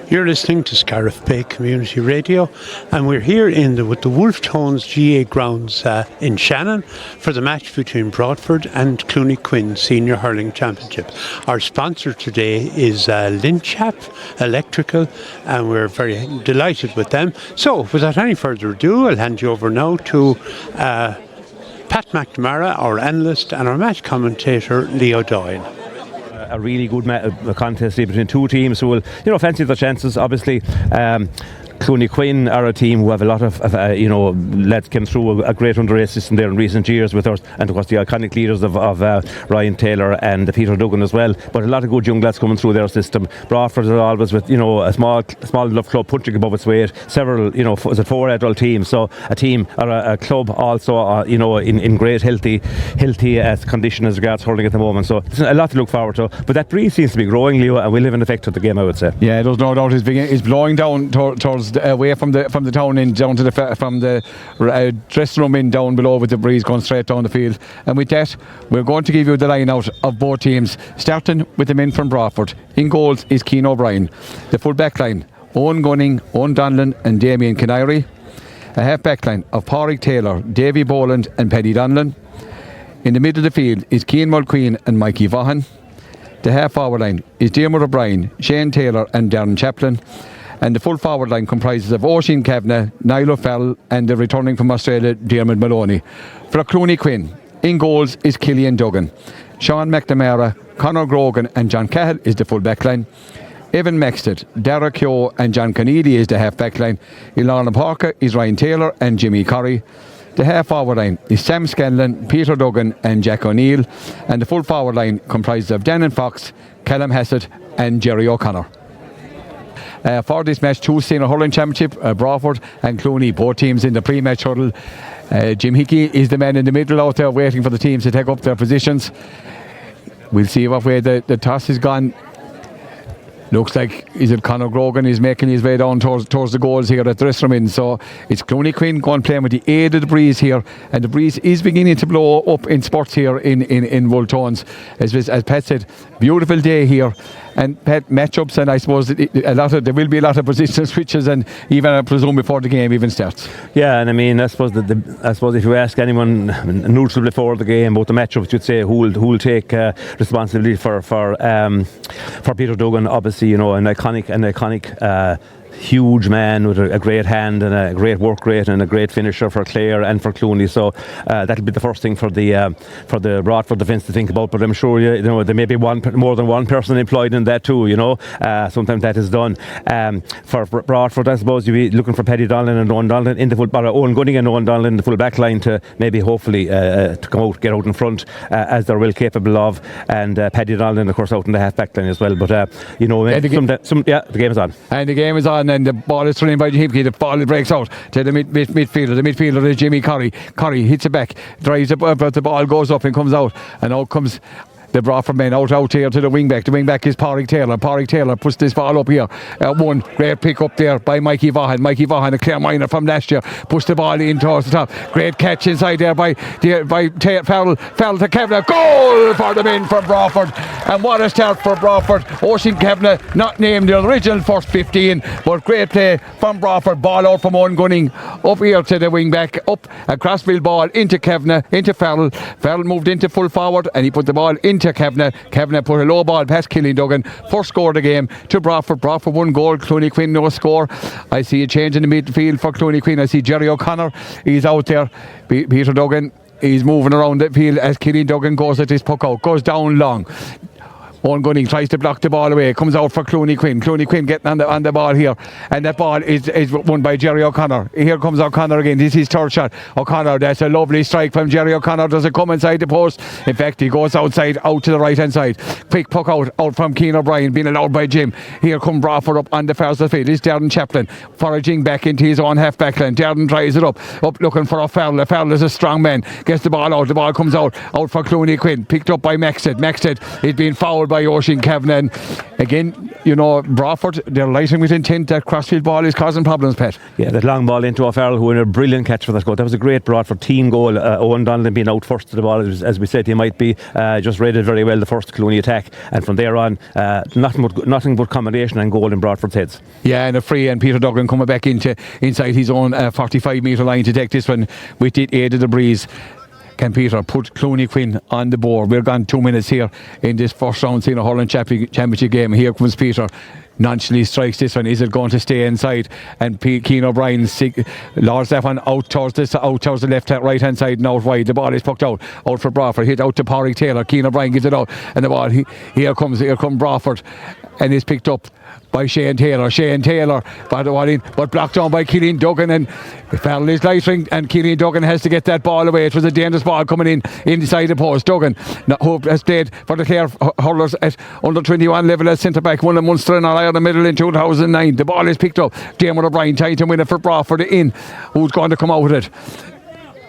You're listening to Scariff Bay Community Radio, and we're here with the Wolfe Tones GAA grounds in Shannon for the match between Broadford and Clooney Quinn Senior Hurling Championship. Our sponsor today is LynChap Electrical, and we're very delighted with them. So, without any further ado, I'll hand you over now to Pat McNamara, our analyst, and our match commentator, Leo Doyle. A really good contest between two teams who will, fancy their chances. Obviously, Clooney Quinn are a team who have a lot of lads came through a great under-8 system there in recent years with us, and of course the iconic leaders of Ryan Taylor and Peter Duggan as well. But a lot of good young lads coming through their system. Broadford are always with a small enough club punching above its weight. Several was it 4 adult teams, so a team or a club also in great healthy condition as regards hurling at the moment. So there's a lot to look forward to. But that breeze seems to be growing, Leo, and will have an effect on the game, I would say. Yeah, there's no doubt it's blowing down towards away from the town in down to from the dressing room in down below, with the breeze going straight down the field. And with that, we're going to give you the line out of both teams, starting with the men from Broadford. In goals is Cian O'Brien. The full back line, Owen Gunning, Owen Donlan and Damien Canary. A half back line of Pádraig Taylor, Davy Boland and Paddy Donlan. In the middle of the field is Cian Mulqueen and Mikey Vaughan. The half forward line is Diarmuid O'Brien, Shane Taylor and Darren Chaplin. And the full forward line comprises of Oisin Kavanagh, Niall O'Farrell and the returning from Australia, Diarmuid Maloney. For Clooney Quinn, in goals is Cillian Duggan. Sean McNamara, Conor Grogan and John Cahill is the full back line. Evan Maxted, Dara Keogh and John Conneely is the half back line. In Lorna Parker is Ryan Taylor and Jimmy Curry. The half forward line is Sam Scanlon, Peter Duggan and Jack O'Neill. And the full forward line comprises of Dannon Fox, Callum Hassett and Jerry O'Connor. For this match, two Senior Hurling Championship, Broadford and Clooney, both teams in the pre-match huddle. Jim Hickey is the man in the middle out there waiting for the teams to take up their positions. We'll see what way the toss is gone. Looks like Conor Grogan is making his way down towards the goals here at the dressing room in. So it's Clooney Quinn going playing with the aid of the breeze here, and the breeze is beginning to blow up in spots here in Wolfe Tones. As Pat said, beautiful day here. And Pat, matchups, and I suppose there will be a lot of position switches, and even I presume before the game even starts. Yeah, and I mean, I suppose if you ask anyone neutral before the game about the matchups, you'd say who'll take responsibility for Peter Duggan. Obviously, an iconic. Huge man with a great hand and a great work rate and a great finisher for Clare and for Clooney. So that'll be the first thing for the Broadford defence to think about. But I'm sure there may be more than one person employed in that too. Sometimes that is done. For Broadford, I suppose you'll be looking for Paddy Donlan and Owen Donlan in the full, or Owen Gunning and Owen Donlan in the full back line to maybe hopefully to get out in front as they're well capable of, and Paddy Donlan of course out in the half back line as well. But the game is on. And the game is on. And the ball is thrown in by Hickey. The ball breaks out to the midfielder. The midfielder is Jimmy Curry. Curry hits it back, drives it, but the ball goes up and comes out. And out comes the Broadford men out here to the wing back. The wing back is Pádraig Taylor. Pádraig Taylor puts this ball up here. One great pick up there by Mikey Vaughan. Mikey Vaughan, a Clare minor from last year, puts the ball in towards the top. Great catch inside there by Farrell to Kavanagh. Goal for the men from Broadford. And what a start for Broadford. Oisin Kavanagh not named the original first 15, but great play from Broadford. Ball out from Owen Gunning up here to the wing back, up a crossfield ball into Kavanagh, into Farrell. Farrell moved into full forward and he put the ball into Kavanagh. Kavanagh put a low ball past Cillian Duggan. First score of the game to Broadford. Broadford 1 goal, Clooney Quinn no score. I see a change in the midfield for Clooney Quinn. I see Jerry O'Connor, he's out there. Peter Duggan, he's moving around the field as Cillian Duggan goes at his puck out, goes down long. Owen Gunning tries to block the ball away, comes out for Clooney Quinn. Clooney Quinn getting on the ball here, and that ball is won by Jerry O'Connor. Here comes O'Connor again. This is his third shot. O'Connor, that's a lovely strike from Jerry O'Connor. Does it come inside the post? In fact, he goes outside, out to the right hand side. Quick puck out from Cian O'Brien, being allowed by Jim. Here come Broadford up on the far side field. It's Darren Chaplin foraging back into his own half back line. Darren drives it up looking for O'Farrell. O'Farrell is a strong man, gets the ball out. The ball comes out for Clooney Quinn, picked up by Maxted. Maxted is being fouled by by Oisin Kavanagh. And again, you know, Broadford, they're lighting with intent. That crossfield ball is causing problems, Pat. Yeah, that long ball into O'Farrell, who had a brilliant catch for that goal. That was a great Broadford team goal. Owen Donnellan being out first to the ball, as we said, he might be. Just read it very well, the first Clooney attack. And from there on, nothing but combination and goal in Broadford's heads. Yeah, and a free, and Peter Duggan coming back inside his own 45-metre line to take this one with the aid of the breeze. Can Peter put Clooney Quinn on the board? We're gone 2 minutes here in this first round Senior Hurling Championship game. Here comes Peter. Nonchalantly strikes this one. Is it going to stay inside? And Keane O'Brien lords that one out towards the left right hand side and out wide. The ball is pucked out for Broadford. Hit out to Pádraig Taylor. Keane O'Brien gives it out, and the ball here comes Broadford, and is picked up by Shane Taylor, but blocked down by Cillian Duggan, and Farrell is lighting, and Cillian Duggan has to get that ball away. It was a dangerous ball coming in inside the post. Duggan has played for the Clare Hurlers at under 21 level as centre back, won a Munster and All-Ireland medal in 2009. The ball is picked up. Diarmuid O'Brien trying to win it for Broadford in. Who's going to come out with it?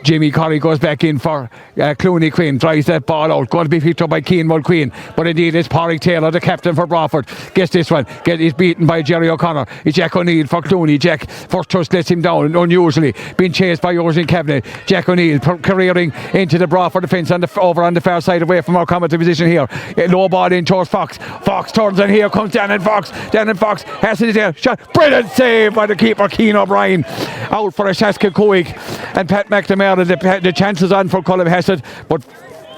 Jimmy Corrie goes back in for Clooney Quinn, drives that ball out, going to be picked up by Keane Mulqueen, but indeed it's Pádraig Taylor, the captain for Broadford. Gets this one, he's beaten by Jerry O'Connor. It's Jack O'Neill for Clooney. Jack first touch lets him down unusually, being chased by Oisin Kavanagh. Jack O'Neill careering into the Broadford defence over on the far side, away from our commentary position here. Low ball in towards Fox. Fox turns, and here comes Dannon Fox. Has it there, shot, brilliant save by the keeper Keane O'Brien, out for a Shaska-Coig, and Pat McNamara. The chances on for Colm Hassett, but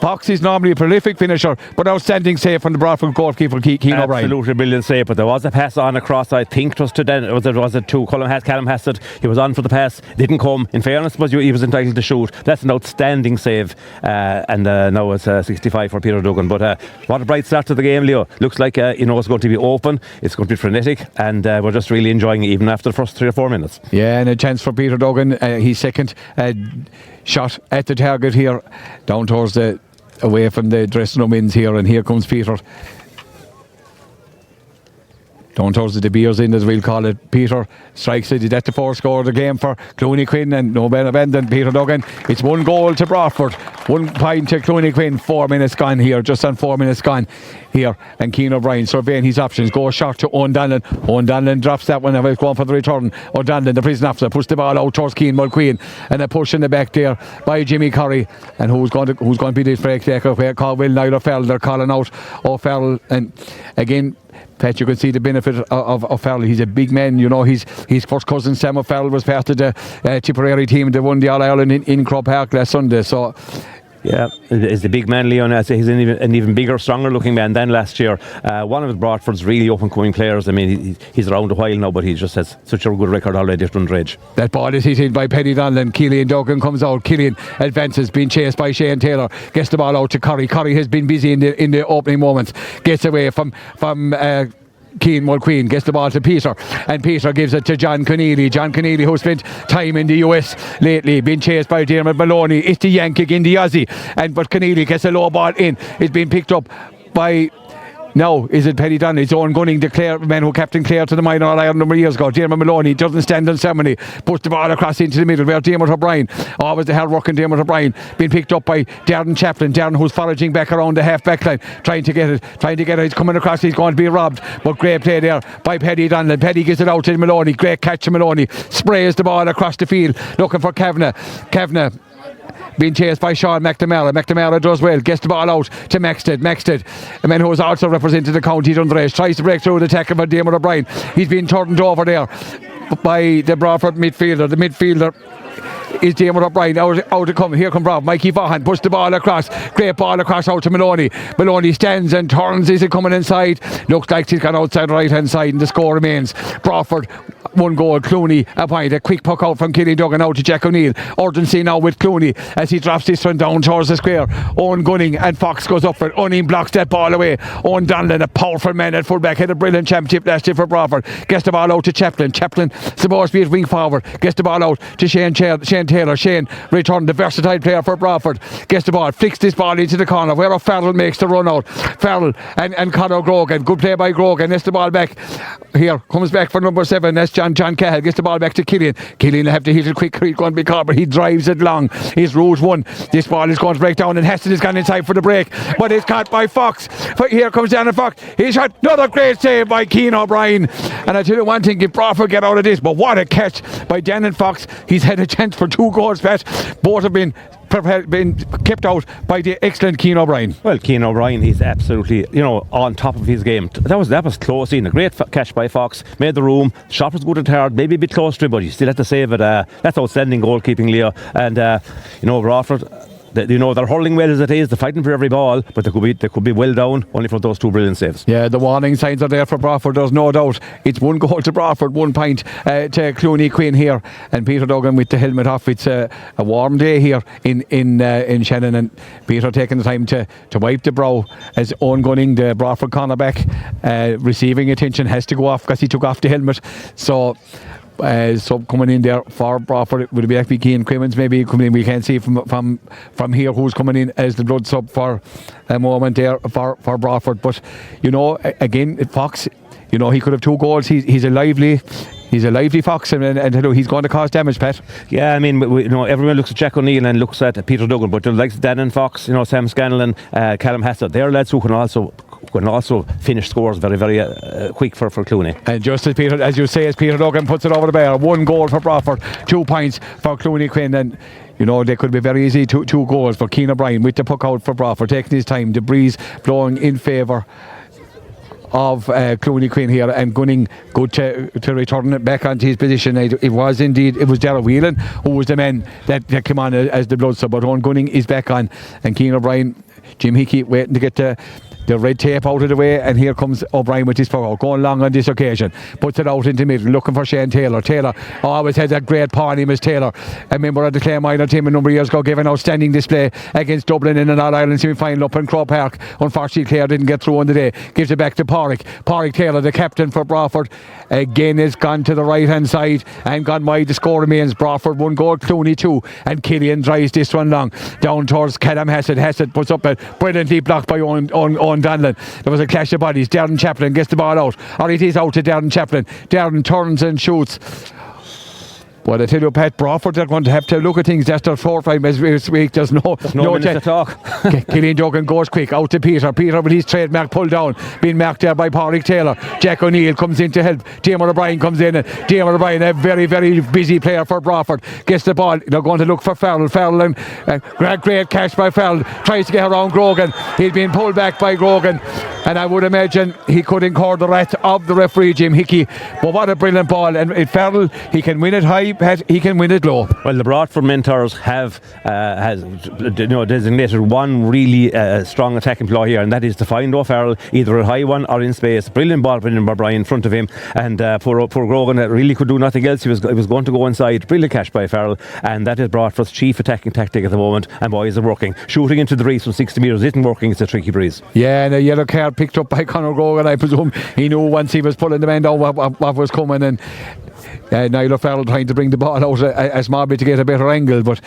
Fox is normally a prolific finisher, but outstanding save from the Broadford goalkeeper Keane O'Brien. Absolutely brilliant save, but there was a pass on across, I think it was to Dan, was it to Callum Hassett. He was on for the pass, didn't come. In fairness, but he was entitled to shoot. That's an outstanding save, and now it's 65 for Peter Duggan. But what a bright start to the game, Leo. Looks like it's going to be open, it's going to be frenetic, and we're just really enjoying it even after the first 3 or 4 minutes. Yeah, and a chance for Peter Duggan. His second shot at the target here, down towards away from the dressing room ends here, and here comes Peter down towards the De Beers in, as we'll call it. Peter strikes it. That's the 4th score of the game for Clooney Quinn, and no man abandoned Peter Duggan. It's 1 goal to Broadford, 1 point to Clooney Quinn. 4 minutes gone here, just on 4 minutes gone here, and Keane O'Brien surveying his options. Goes short to Owen Donnellan. Owen Donnellan drops that one. He's going for the return. O'Donnellan, the prison officer, puts the ball out towards Keane Mulqueen, and a push in the back there by Jimmy Corrie. And who's going to be this break taker? Called Will Niall O'Farrell. They're calling out O'Farrell, and again, Pat, you can see the benefit of O'Farrell. He's a big man, you know. His first cousin Sam O'Farrell was part of the Tipperary team that won the All-Ireland in Croke Park last Sunday. So yeah, is the big man, Leon. He's an even bigger, stronger looking man than last year. One of Broadford's really up and coming players. I mean, he's around a while now, but he just has such a good record already at underage. That ball is hit in by Paddy Donlan. Cillian Duggan comes out. Cillian advances, being chased by Shane Taylor. Gets the ball out to Corrie. Corrie has been busy in the opening moments. Gets away from Keane Mulqueen, gets the ball to Peter, and Peter gives it to John Conneely. John Conneely, who spent time in the US lately, being chased by Diarmuid Maloney. It's the Yank again, the Aussie, but Conneely gets a low ball in. It's been picked up by Now, is it Paddy Donlan, his own gunning, the Clare man who captained Clare to the minor All-Ireland a number of years ago? Diarmuid Maloney doesn't stand on ceremony, puts the ball across into the middle where Diarmuid O'Brien, always the hard working Diarmuid O'Brien, being picked up by Darren Chaplin. Darren, who's foraging back around the half back line, trying to get it. He's coming across, he's going to be robbed, but great play there by Paddy Donlan. Paddy gives it out to Maloney, great catch to Maloney, sprays the ball across the field looking for Kavanagh being chased by Sean McNamara. McNamara does well, gets the ball out to Maxted, a man who has also represented the county underage, tries to break through the tackle for Diarmuid O'Brien. He's been turned over there by the Broadford midfielder. The midfielder is Diarmuid O'Brien, out to come. Here come Rob. Mikey Vaughan puts the ball across, great ball across out to Maloney. Maloney stands and turns. Is it coming inside? Looks like he's gone outside right hand side, and the score remains Broadford 1 goal, Clooney a point. A quick puck out from Cillian Duggan out to Jack O'Neill. Urgency now with Clooney as he drops this one down towards the square. Owen Gunning and Fox goes up for it. O'Neill blocks that ball away. Owen Donlan, a powerful man at fullback, had a brilliant championship last year for Broadford. Gets the ball out to Chaplin. Chaplin supposed to be at wing forward. Gets the ball out to Shane Taylor. Shane returned, the versatile player for Broadford. Gets the ball, flicks this ball into the corner where Farrell makes the run out. Farrell and Conor Grogan. Good play by Grogan. Gets the ball back. Here comes back for number 7. That's John John Cahill gets the ball back to Killian. Killian will have to hit it quick. He's going to be caught, but he drives it long. He's Rouge 1. This ball is going to break down, and Heston has gone inside for the break, but it's caught by Fox. Here comes Darren Fox. He shot another great save by Keane O'Brien. And I tell you one thing, if Broadford get out of this, but what a catch by Darren Fox. He's had a chance for 2 goals, Pat. Both have been kept out by the excellent Keane O'Brien. Well, Keane O'Brien, he's absolutely, on top of his game. That was close in. A great catch by Fox. Made the room. Shot was good and hard. Maybe a bit close to it, but he still had to save it. That's outstanding goalkeeping, Leo. And, Broadford, they're hurling well as it is. They're fighting for every ball, but they could be well down only for those 2 brilliant saves. Yeah, the warning signs are there for Broadford, there's no doubt. It's 1 goal to Broadford, 1 point to Clooney Quinn here, and Peter Duggan with the helmet off. It's a warm day here in Shannon, and Peter taking the time to wipe the brow as Owen Gunning, the Broadford cornerback, receiving attention, has to go off because he took off the helmet. So coming in there for Broadford, it would be like Keane Crimmins maybe coming in. We can't see from here who's coming in as the blood sub for a moment there for Broadford. But again, Fox, he could have 2 goals. He's a lively Fox, and he's going to cause damage, Pat. Yeah, I mean, everyone looks at Jack O'Neill and looks at Peter Duggan, but the likes of Dan and Fox, Sam Scanlon, Callum Hassett, they're lads who can also finish scores very, very quick for Clooney. And just as Peter Duggan puts it over the bar, 1 goal for Broadford, 2 points for Clooney Quinn, and they could be very easy 2 goals for Keane O'Brien with the puck out for Broadford, taking his time, the breeze blowing in favour of Clooney Quinn here, and Gunning good to return it back onto his position. It was Darragh Whelan who was the man that came on as the blood sub, but Owen Gunning is back on, and Keane O'Brien, Jim Hickey waiting to get the red tape out of the way, and here comes O'Brien with his puck out, going long on this occasion, puts it out into middle, looking for Shane Taylor. Taylor always had that great pawn him as Taylor, a member of the Clare minor team a number of years ago, gave an outstanding display against Dublin in an All-Ireland semi-final up in Crow Park. Unfortunately, Clare didn't get through on the day. Gives it back to Pádraig Taylor, the captain for Broadford, again has gone to the right hand side and gone wide. The score remains Broadford 1 goal, Clooney 2, and Killian drives this one long down towards Callum Hassett. Hassett puts up a brilliantly blocked by Owen Donlan. There was a clash of bodies. Darren Chaplin gets the ball out, or it is out to Darren Chaplin. Darren turns and shoots. Well, I tell you, Pat, Broadford are going to have to look at things. That's their 4th time this week. There's no minutes to talk. Killian Duggan goes quick out to Peter. Peter with his trademark pull down, being marked there by Pádraig Taylor. Jack O'Neill comes in to help. Diarmuid O'Brien comes in, and Diarmuid O'Brien, a very, very busy player for Broadford, gets the ball. They're going to look for Farrell. Farrell, and great catch by Farrell. Tries to get around Grogan. He's been pulled back by Grogan, and I would imagine he could incur the wrath of the referee, Jim Hickey. But what a brilliant ball! And Farrell, he can win it high, Pat, he can win it low. Well, the Broadford mentors has designated one really strong attacking ploy here, and that is to find O'Farrell either a high one or in space. Brilliant ball from O'Brien in front of him, and poor Grogan really could do nothing else. He was going to go inside. Brilliant catch by Farrell, and that is Broadford's chief attacking tactic at the moment, and boys are working. Shooting into the breeze from 60 metres isn't working. It's a tricky breeze. Yeah, and a yellow card picked up by Conor Grogan. I presume he knew once he was pulling the man down what was coming, and Niall O'Farrell trying to bring the ball out a small bit to get a better angle, but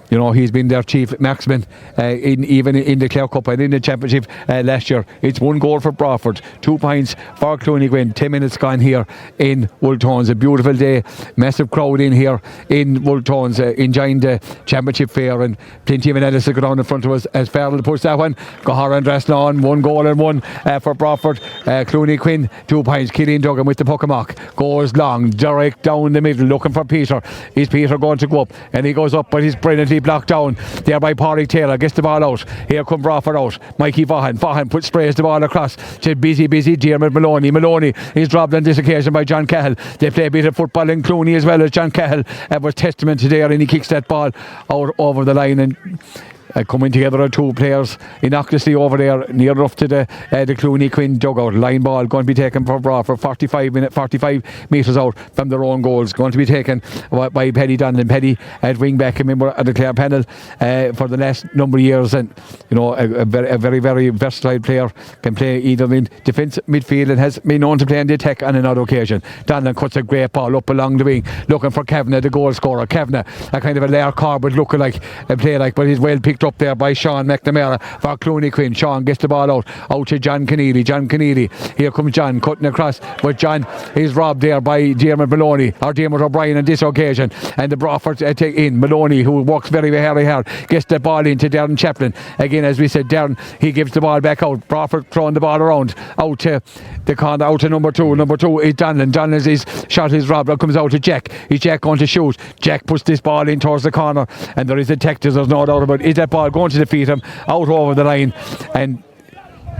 he's been their chief marksman even in the Clare Cup and in the Championship last year. It's 1 goal for Broadford, 2 points for Clooney Quinn. 10 minutes gone here in Wooltones. A beautiful day, massive crowd in here in Wooltones, enjoying the Championship fair, and plenty of analysis go down in front of us as Farrell puts that one. Gohara and Draslán, 1 goal and 1 for Broadford. Clooney Quinn, 2 points. Killian Duggan with the puck mock, goes long, direct down the middle, looking for Peter. Is Peter going to go up? And he goes up, but he's brilliantly blocked down there by Pádraig Taylor. Gets the ball out. Here come Broadford out. Mikey Vaughan sprays the ball across to busy Diarmuid Maloney is dropped on this occasion by John Cahill. They play a bit of football in Clooney as well as John Cahill was testament to there, and he kicks that ball out over the line, and coming together are 2 players innocuously over there near enough to the Clooney Quinn dugout. Line ball going to be taken for Broadford, 45 metres out from their own goals, going to be taken by Paddy Donlan. Paddy at wing back, a member of the Clare panel for the last number of years, and a very, very versatile player, can play either in defence, midfield, and has been known to play on the attack on another occasion. Donlan cuts a great ball up along the wing, looking for Kavanagh, the goal scorer. Kavanagh, a kind of a Lair Corbett lookalike, a play like, but he's well picked up there by Sean McNamara for Clooney Quinn. Sean gets the ball out to John Keneally. John Keneally, here comes John cutting across, but John is robbed there by Dermot O'Brien on this occasion, and the Broadford take in Maloney, who works very, very hard, gets the ball into Darren Chaplin. Again, as we said, Darren, he gives the ball back out. Broadford throwing the ball around out to the corner, out to number 2 is Donlan. Donlan's shot is robbed. It comes out to Jack. Is Jack going to shoot? Jack puts this ball in towards the corner, and there is a tactic, there's no doubt about it. Is that ball going to defeat him out over the line? And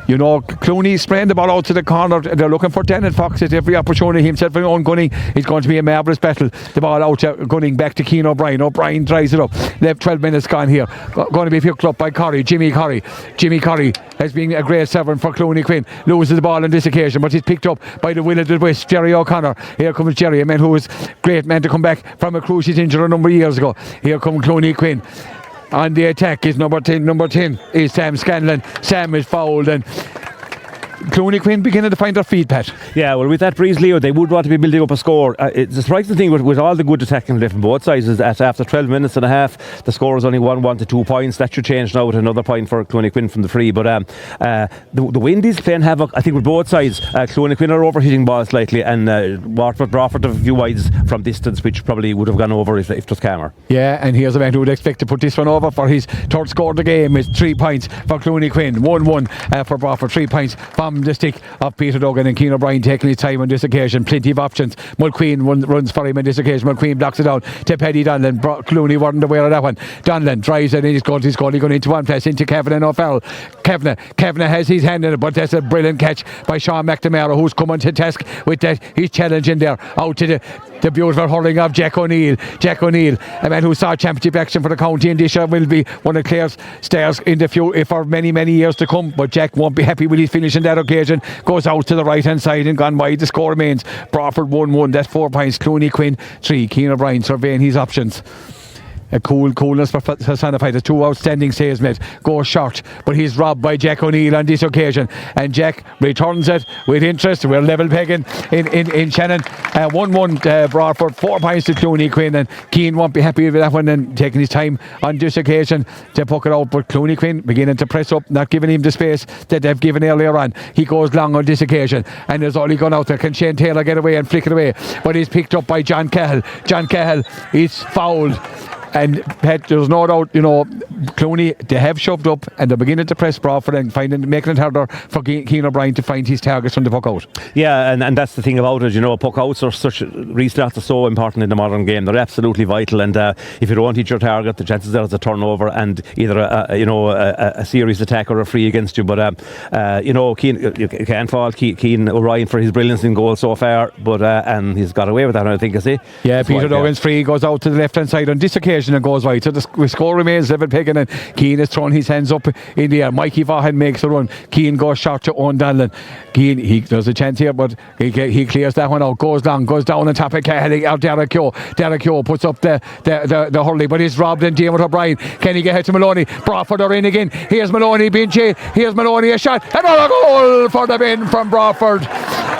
you know, Clooney spraying the ball out to the corner. They're looking for Daniel Fox at every opportunity. Himself and own Gunning. It's going to be a marvellous battle. The ball out to Gunning, back to Keane O'Brien. O'Brien drives it up. Left 12 minutes gone here. Going to be picked up by Jimmy Corrie. Jimmy Corrie has been a great servant for Clooney Quinn. Loses the ball on this occasion, but he's picked up by the Will of the West, Jerry O'Connor. Here comes Jerry, a man who was great man to come back from a cruise. He's injured a number of years ago. Here comes Clooney Quinn. On the attack is number 10. Number 10 is Sam Scanlon. Sam is fouled, and Clooney Quinn beginning to find their feet, Pat. Yeah, well, with that breeze, Leo, they would want to be building up a score. It's a surprising thing with all the good attacking play from both sides is that after 12 minutes and a half, the score is only 1 to 2 points. That should change now with another point for Clooney Quinn from the free. But the wind is playing havoc, I think, with both sides. Clooney Quinn are overhitting balls slightly, and Broadford have a few wides from distance, which probably would have gone over if it was calmer. Yeah, and here's a man who would expect to put this one over for his third score of the game. It's 3 points for Clooney Quinn. 1-1 for Broadford. 3 points from the stick of Peter Duggan, and Keane O'Brien taking his time on this occasion. Plenty of options. Mulqueen runs for him on this occasion. Mulqueen blocks it down to Paddy Donlan. Clooney wasn't aware of that one. Donlan drives it in. He's going into one place, into Kavanagh O'Farrell. Kavanagh has his hand in it, but that's a brilliant catch by Sean McNamara, who's coming to task with that. He's challenging there out to the beautiful hurling of Jack O'Neill. Jack O'Neill, a man who saw championship action for the county, and this will be one of Clare's stars in the future for many, many years to come. But Jack won't be happy with his finish on that occasion. Goes out to the right hand side and gone wide. The score remains Broadford 1-1. That's 4 points. Clooney Quinn 3. Keane O'Brien surveying his options. A coolness personified. The 2 outstanding saves made. Goes short, but he's robbed by Jack O'Neill on this occasion, and Jack returns it with interest. We're level pegging in Shannon. 1-1 Broadford, 4 points to Clooney Quinn, and Keane won't be happy with that one and taking his time on this occasion to puck it out. But Clooney Quinn beginning to press up, not giving him the space that they've given earlier on. He goes long on this occasion, and there's only gone out there. Can Shane Taylor get away and flick it away? But he's picked up by John Cahill. John Cahill is fouled. And Pat, there's no doubt, you know, Clooney, they have shoved up and they're beginning to press Broadford and making it harder for Keane O'Brien to find his targets from the puck out. Yeah, and that's the thing about it, you know, puck outs are restarts are so important in the modern game. They're absolutely vital, and if you don't hit your target, the chances there's a turnover and either a serious attack or a free against you. But you know, Keane, you can't fault Keane O'Brien for his brilliance in goal so far, but and he's got away with that, I think, I see. Yeah, Peter Duggan's free goes out to the left hand side on this occasion and goes wide. So the score remains level pegging, and Keane is throwing his hands up in the air. Mikey Vaughan makes a run. Keane goes short to Owen Donlan. Keane, there's a chance here, but he clears that one out. Goes long, goes down on top of Derek Keogh. Derek Keogh puts up the hurley, but he's robbed, and Dermot O'Brien. Can he get it to Maloney? Broadford are in again. Here's Maloney being chased. Here's Maloney, a shot. Another goal for the bin from Broadford.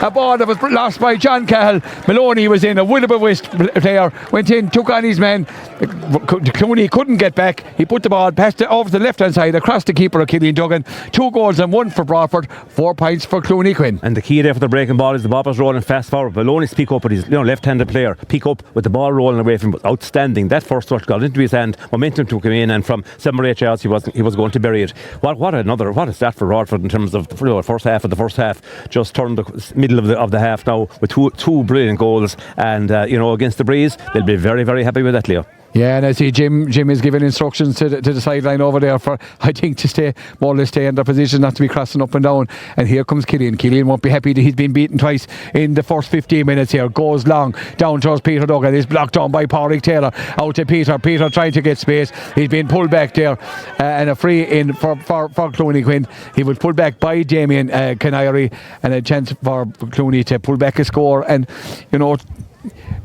A ball that was lost by John Cahill. Maloney was in, a Willoughby West player, went in, took on his man. Clooney couldn't get back. He put the ball past over the left hand side across the keeper of Killian Duggan. 2 goals and 1 for Broadford. 4 points for Clooney Quinn. And the key there for the breaking ball is the ball is rolling fast forward. Maloney's pick up with his left-handed player. Pick up with the ball rolling away from him. Outstanding. That first touch got into his hand. Momentum took him in, and from 7 or 8 yards he was going to bury it. What a start for Broadford in terms of the first half of the first half. Just turned the middle of the half now with two brilliant goals, and against the breeze they'll be very, very happy with that, Leo. Yeah, and I see Jim is giving instructions to the sideline over there for, I think, to more or less stay in their position, not to be crossing up and down. And here comes Killian. Killian won't be happy that he's been beaten twice in the first 15 minutes here. Goes long down towards Peter Duggan. Is blocked down by Pádraig Taylor. Out to Peter. Peter trying to get space. He's been pulled back there, and a free in for Clooney Quinn. He was pulled back by Damien Canary, and a chance for Clooney to pull back a score. And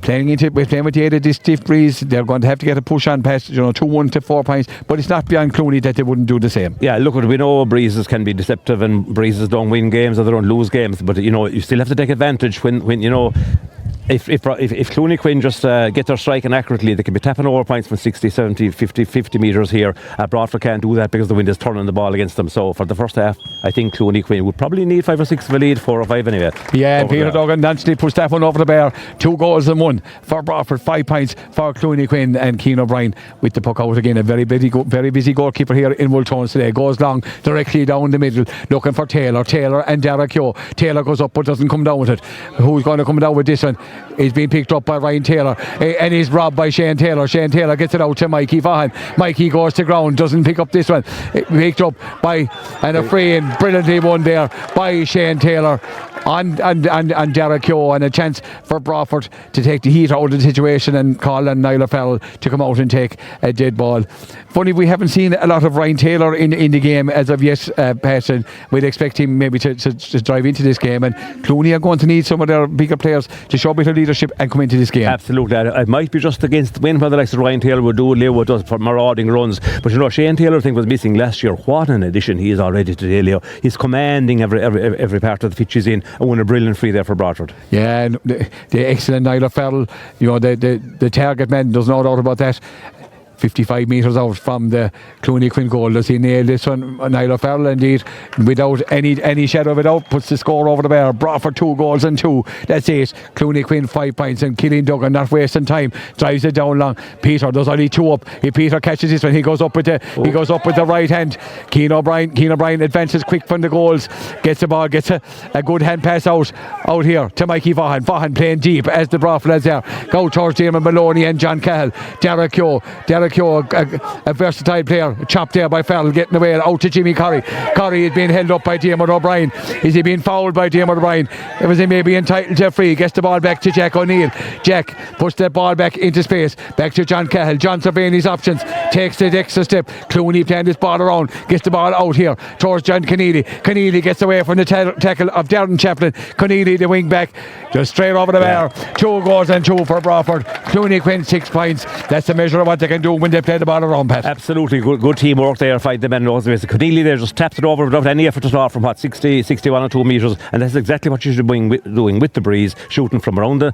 playing with the aid of this stiff breeze, they're going to have to get a push on past 2-1 to 4 points, but it's not beyond Clooney that they wouldn't do the same. Yeah, look, we know breezes can be deceptive and breezes don't win games or they don't lose games, but you still have to take advantage when if Clooney Quinn just get their striking accurately, they can be tapping over points from 60, 70, 50 metres here. Broadford can't do that because the wind is turning the ball against them. So for the first half, I think Clooney Quinn would probably need 5 or 6 of a lead, 4 or 5 anyway. Yeah, and Peter Duggan actually puts that one over the bar. 2 goals and 1 for Broadford, 5 points for Clooney Quinn, and Keane O'Brien with the puck out again. A very busy goalkeeper here in Wolfe today. Goes long directly down the middle, looking for Taylor and Derek Yo. Taylor goes up but doesn't come down with it. Who's going to come down with this one? He's being picked up by Ryan Taylor, and he's robbed by Shane Taylor. Shane Taylor gets it out to Mikey Vaughan. Mikey goes to ground, doesn't pick up this one. Picked up by a free and brilliantly won there by Shane Taylor and Derek Yo, and a chance for Broadford to take the heat out of the situation and call on Niall Farrell to come out and take a dead ball. Funny, we haven't seen a lot of Ryan Taylor in the game as of yet, Pat, and we'd expect him maybe to drive into this game, and Clooney are going to need some of their bigger players to show a bit of leadership and come into this game. Absolutely. It might be just against the wind whether like Ryan Taylor would do Leo does for marauding runs, but Shane Taylor I think was missing last year. What an addition he is already today, Leo. He's commanding every part of the pitch he's in, and won a brilliant free there for Broadford. Yeah, and the excellent Niall Farrell, the target man, there's no doubt about that. 55 metres out from the Clooney Quinn goal. Does he nail this one? Niall Farrell, indeed, without any shadow of a doubt, puts the score over the bar. Broadford 2 goals and 2. That's it. Clooney Quinn 5 points, and Killian Duggan not wasting time. Drives it down long. Peter does only 2 up. If Peter catches this one, he goes up with the right hand. Keane O'Brien advances quick from the goals. Gets the ball, gets a good hand pass out here to Mikey Vaughan. Vaughan playing deep as the Broadford lads there. Go towards Damon Maloney and John Cahill. Derek Yo, a versatile player, chopped there by Farrell, getting away out to Jimmy Curry. Curry is being held up by Diarmuid O'Brien. Is he being fouled by Diarmuid O'Brien? Was he maybe entitled to a free? Gets the ball back to Jack O'Neill. Jack puts the ball back into space, back to John Cahill. John surveying his options, takes the extra step. Clooney playing this ball around, gets the ball out here towards John Keneally. Keneally gets away from the tackle of Darren Chaplin. Keneally, the wing back, just straight over the bar. 2 goals and 2 for Broadford. Clooney Quinn 6 points. That's the measure of what they can do when they play the ball around, Pat. Absolutely good teamwork there. 5 the men knows the ways. Keneally there just tapped it over without any effort at all from 61 or 2 metres, and that's exactly what you should be doing with the breeze, shooting from around the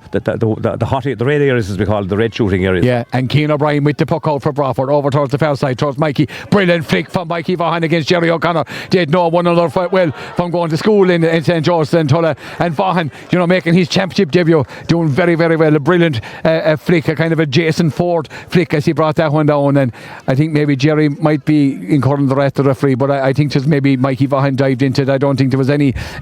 red areas, as we call it, the red shooting areas. Yeah, and Keane O'Brien with the puck out for Broadford over towards the far side towards Mikey. Brilliant flick from Mikey Vaughan against Jerry O'Connor. They'd know one another quite well from going to school in St. George's and Tulla, and Vaughan making his championship debut, doing very, very well. A brilliant flick, a kind of a Jason Ford flick as he brought that one down, and I think maybe Jerry might be incurring the rest of the referee, but I think just maybe Mikey Vaughan dived into it. I don't think there was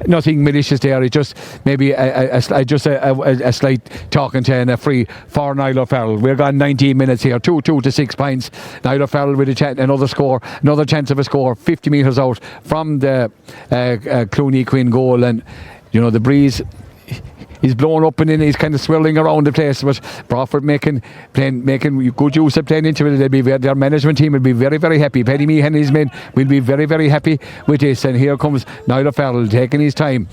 nothing malicious there. It just maybe a slight talking to and a free for Niall Farrell. We're gone 19 minutes here, 2-2 to 6 points. Niall Farrell with another chance of a score 50 metres out from the Clooney Quinn goal, and the breeze is blowing up and then he's kind of swirling around the place, but Broadford making good use of playing into it. Their management team will be very, very happy. Paddy Meehan and his men will be very, very happy with this, and here comes Niall Farrell taking his time.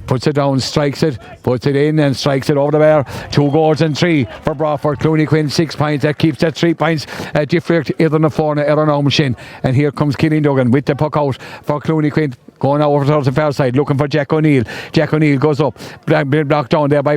Puts it down, strikes it, puts it in and strikes it over the bar. 2 goals and 3 for Broadford. Clooney Quinn 6 points. That keeps that 3 points different either na Forna or an Machine. And here comes Killian Duggan with the puck out for Clooney Quinn. Going over towards the far side, looking for Jack O'Neill. Jack O'Neill goes up, blocked down there by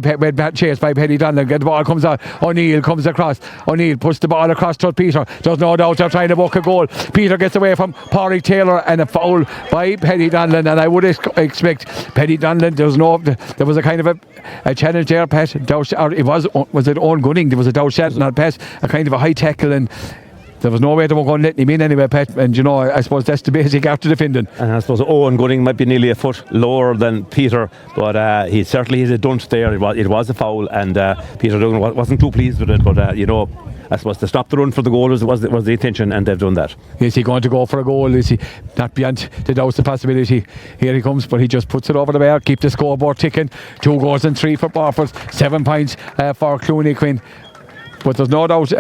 chased by Paddy Donlan. The ball comes out. O'Neill comes across. O'Neill puts the ball across to Peter. There's no doubt they're trying to book a goal. Peter gets away from Pádraig Taylor, and a foul by Paddy Donlan. And I would expect Paddy Donlan. There was a kind of a challenge there, Pat. Was it Owen Gunning? There was a doubt shot, not pass. A kind of a high tackle, and there was no way they were going to let him in anyway, Pat. And I suppose that's the basic after defending. And I suppose Owen Gunning might be nearly a foot lower than Peter, but he certainly has a dunt there. It was a foul, and Peter Duggan wasn't too pleased with it. But I suppose to stop the run for the goal was the intention, and they've done that. Is he going to go for a goal? Is he not beyond the doubts the possibility? Here he comes, but he just puts it over the bar, keep the scoreboard ticking. 2 goals and 3 for Broadford, 7 points for Clooney Quinn. But there's no doubt,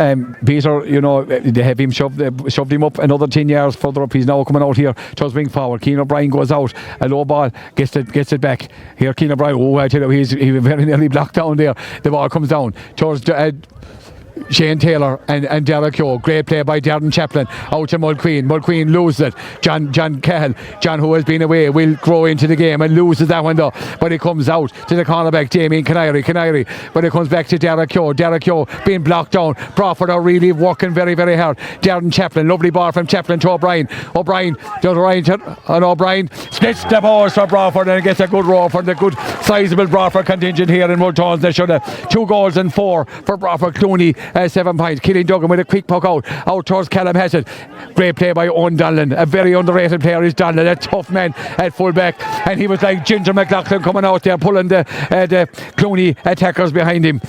Peter, they have him shoved him up another 10 yards further up. He's now coming out here towards wing forward. Keane O'Brien goes out, a low ball, gets it back. Here Keane O'Brien, I tell you, he very nearly blocked down there. The ball comes down towards Shane Taylor and Derek Yo. Great play by Darren Chaplin out to Mulqueen. Mulqueen loses it. John Cahill, who has been away, will grow into the game and loses that one though. But it comes out to the cornerback Damien Canary. But it comes back to Derek Yo being blocked down. Broadford are really working very, very hard. Darren Chaplin, lovely ball from Chaplin to O'Brien. O'Brien splits the balls for Broadford and gets a good row for the good sizable Broadford contingent here in Multons. They should have 2 goals and 4 for Broadford. Clooney 7 points. Killing Duggan with a quick puck out towards Callum Hassett. Great play by Owen Donlan. A very underrated player is Donlan, a tough man at full back, and he was like Ginger McLaughlin coming out there pulling the Clooney attackers behind him.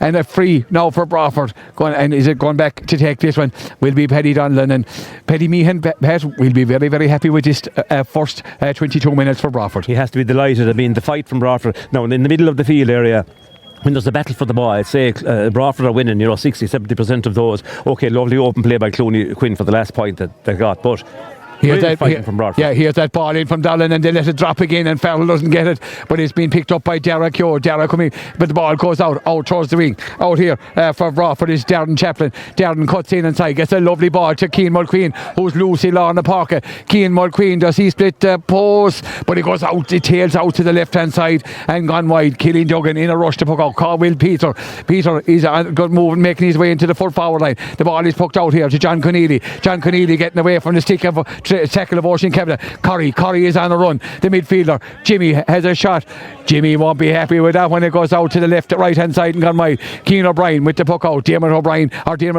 And a free now for Broadford. And is it going back to take this one? Will be Paddy Donlan and Paddy Meehan. Pat will be very, very happy with this first 22 minutes for Broadford. He has to be delighted. I mean, the fight from Broadford now in the middle of the field area. When there's a battle for the ball, I'd say Broadford are winning, 60-70% of those. Okay, lovely open play by Clooney Quinn for the last point that they got, but here's that ball in from Donlan and they let it drop again and Farrell doesn't get it, but it's been picked up by Derek Yo. Derek coming, but the ball goes out towards the wing. Out here for Broadford is Darren Chaplin. Darren cuts in inside, gets a lovely ball to Cian Mulqueen, who's loose in the pocket. Cian Mulqueen, does he split the post? But it goes out, it tails out to the left hand side and gone wide. Killing Duggan in a rush to puck out. Carwell Peter is a good move and making his way into the full forward line. The ball is pucked out here to John Conneely getting away from the stick of tackle of Ocean Cabinet. Corrie is on the run. The midfielder Jimmy has a shot. Jimmy won't be happy with that when it goes out to the left, right hand side and gone wide. Cian O'Brien with the puck out. Dermot